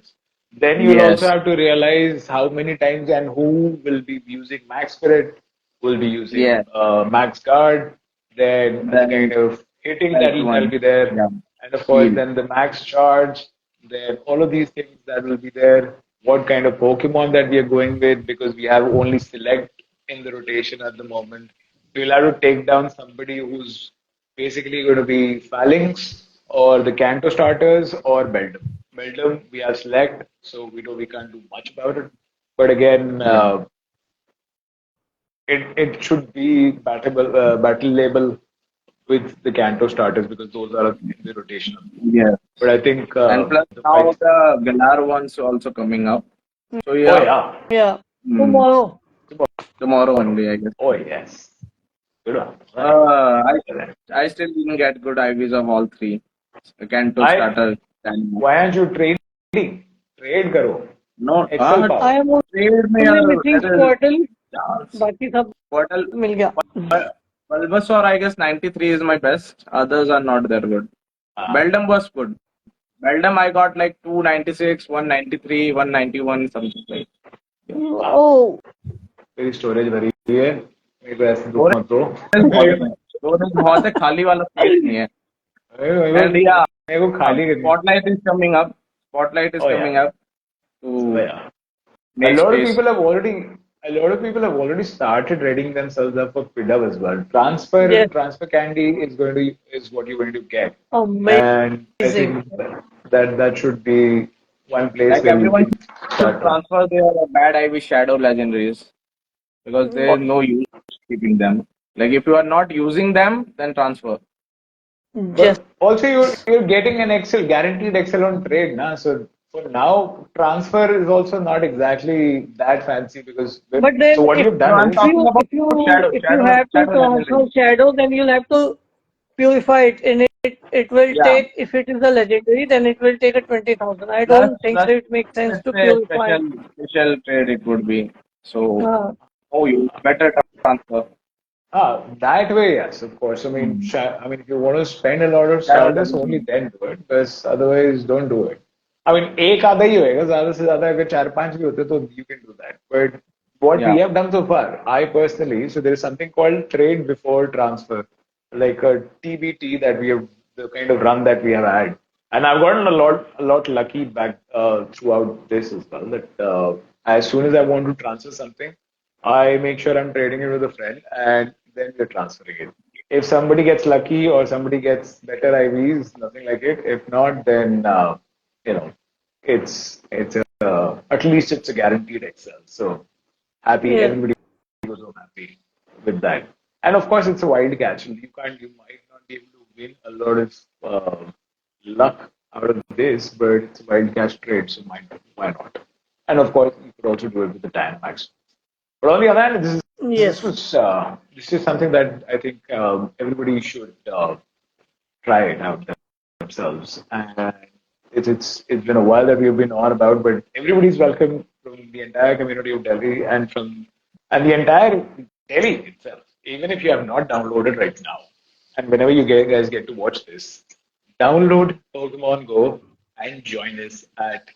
Then you'll also Yes, have to realize how many times and who will be using Max Spirit, will be using yeah. Max Guard, then the kind Then of hitting that that'll one. be there, Yeah, and of course heal. then the Max Charge, then all of these things that will be there. What kind of Pokemon that we are going with because we have only select in the rotation at the moment. We'll have to take down somebody who's basically going to be Phalanx or the Kanto starters or Beldum. Beldum, we have select, so we can't do much about it. But again, Yeah. it should be battle label with the Kanto starters because those are in the rotation. Yeah. But I think And plus the now fight. the Galar one's also coming up. So Oh yeah, yeah, yeah mm, tomorrow tomorrow only I guess. oh yes, good one. Uh, I still didn't get good IVs of all three. The Kanto I starter. And why aren't you trained Trade करो. No, Excel हाँ, power. I am trade में only missing that is Squirtle, chance. बाकी सब Squirtle, मिल गया. Bulbasaur, I guess 93 is my best. Others are not that good. Beldum was good. Beldum, I got like 296, 193, 191, something like. Oh, मेरी storage भरी हुई है. मेरे को ऐसे दुख मत दो. Storage बहुत है, खाली वाला space नहीं है. And yeah, मेरे को खाली करनी. Spotlight is coming up. Spotlight is Oh, yeah. coming up to Oh, yeah. A make lot of space. people have already started readying themselves up for PIDAV as well. Transfer Yes. candy is what you're going to get. amazing. And I think that should be one place Like where you everyone can should start. transfer their bad IV shadow legendaries because there is no use keeping them. Like if you are not using them, then transfer. Just But also you're getting an Excel guaranteed Excel on trade, na. So for now, transfer is also not exactly that fancy because but then so what if you've done is talking about shadow, if you have to shadow transfer legendary. shadow, then you'll have to purify it. In it will Yeah. take, if it is a legendary, then it will take a 20,000. I don't think so. It makes sense to let's say purify. special trade it would be. So Uh, you better transfer. that way, yes, of course. I mean, if you want to spend a lot of Shadow stardust, legendary. only then do it. Because otherwise, don't do it. I mean, एक आधा ही होएगा. ज़्यादा से ज़्यादा अगर 4-5 भी होते तो you can do that. But what Yeah. we have done so far, I personally, so there is something called trade before transfer, like a TBT that we have, the kind of run that we have had, and I've gotten a lot lucky back throughout this as well. That as soon as I want to transfer something, I make sure I'm trading it with a friend, and then we're transferring it. If somebody gets lucky or somebody gets better IVs, nothing like it. If not, then you know, it's at least it's a guaranteed Excel. So happy, Yeah. everybody goes home happy with that. And of course, it's a wild catch. You might not be able to win a lot of luck out of this, but it's a wild catch trade, so why not? And of course, you could also do it with the Dynamax. But on the other hand, Yes. this is something that I think everybody should try it out themselves. And it's been a while that we've been on about, but everybody's welcome from the entire community of Delhi and the entire Delhi itself. Even if you have not downloaded right now, and whenever you guys get to watch this, download Pokemon Go and join us at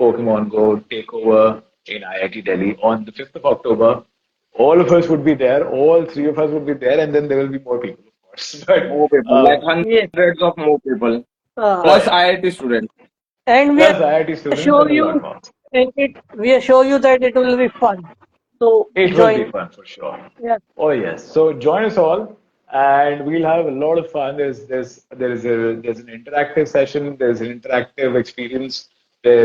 Pokemon Go Takeover in IIT Delhi on the 5th of October. All of us would be there. All three of us would be there, and then there will be more people, of course. But More people, like hundreds of more people, plus IIT students. And we plus IIT students assure and a lot you, more. we assure you that it will be fun. So It join. will be fun for sure. Yeah. Oh yes. So join us all, and we'll have a lot of fun. There's an interactive session. There's an interactive experience. There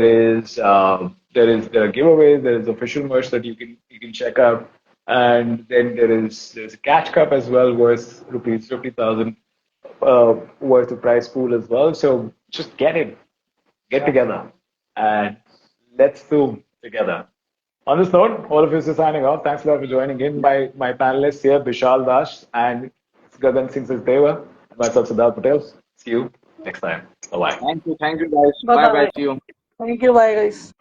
are giveaways. There is official merch that you can check out, and then there's a catch cup as well worth rupees 50,000 worth of prize pool as well. So just get together, and let's do together. On this note, all of us are signing off. Thanks a lot for joining in. My panelists here, Bishal Das and Gagan Singh Sachdeva, and myself, Siddharth Patel. See you next time. Bye-bye. Thank you guys. Bye-bye. Bye bye. See you. Thank you. Bye, guys.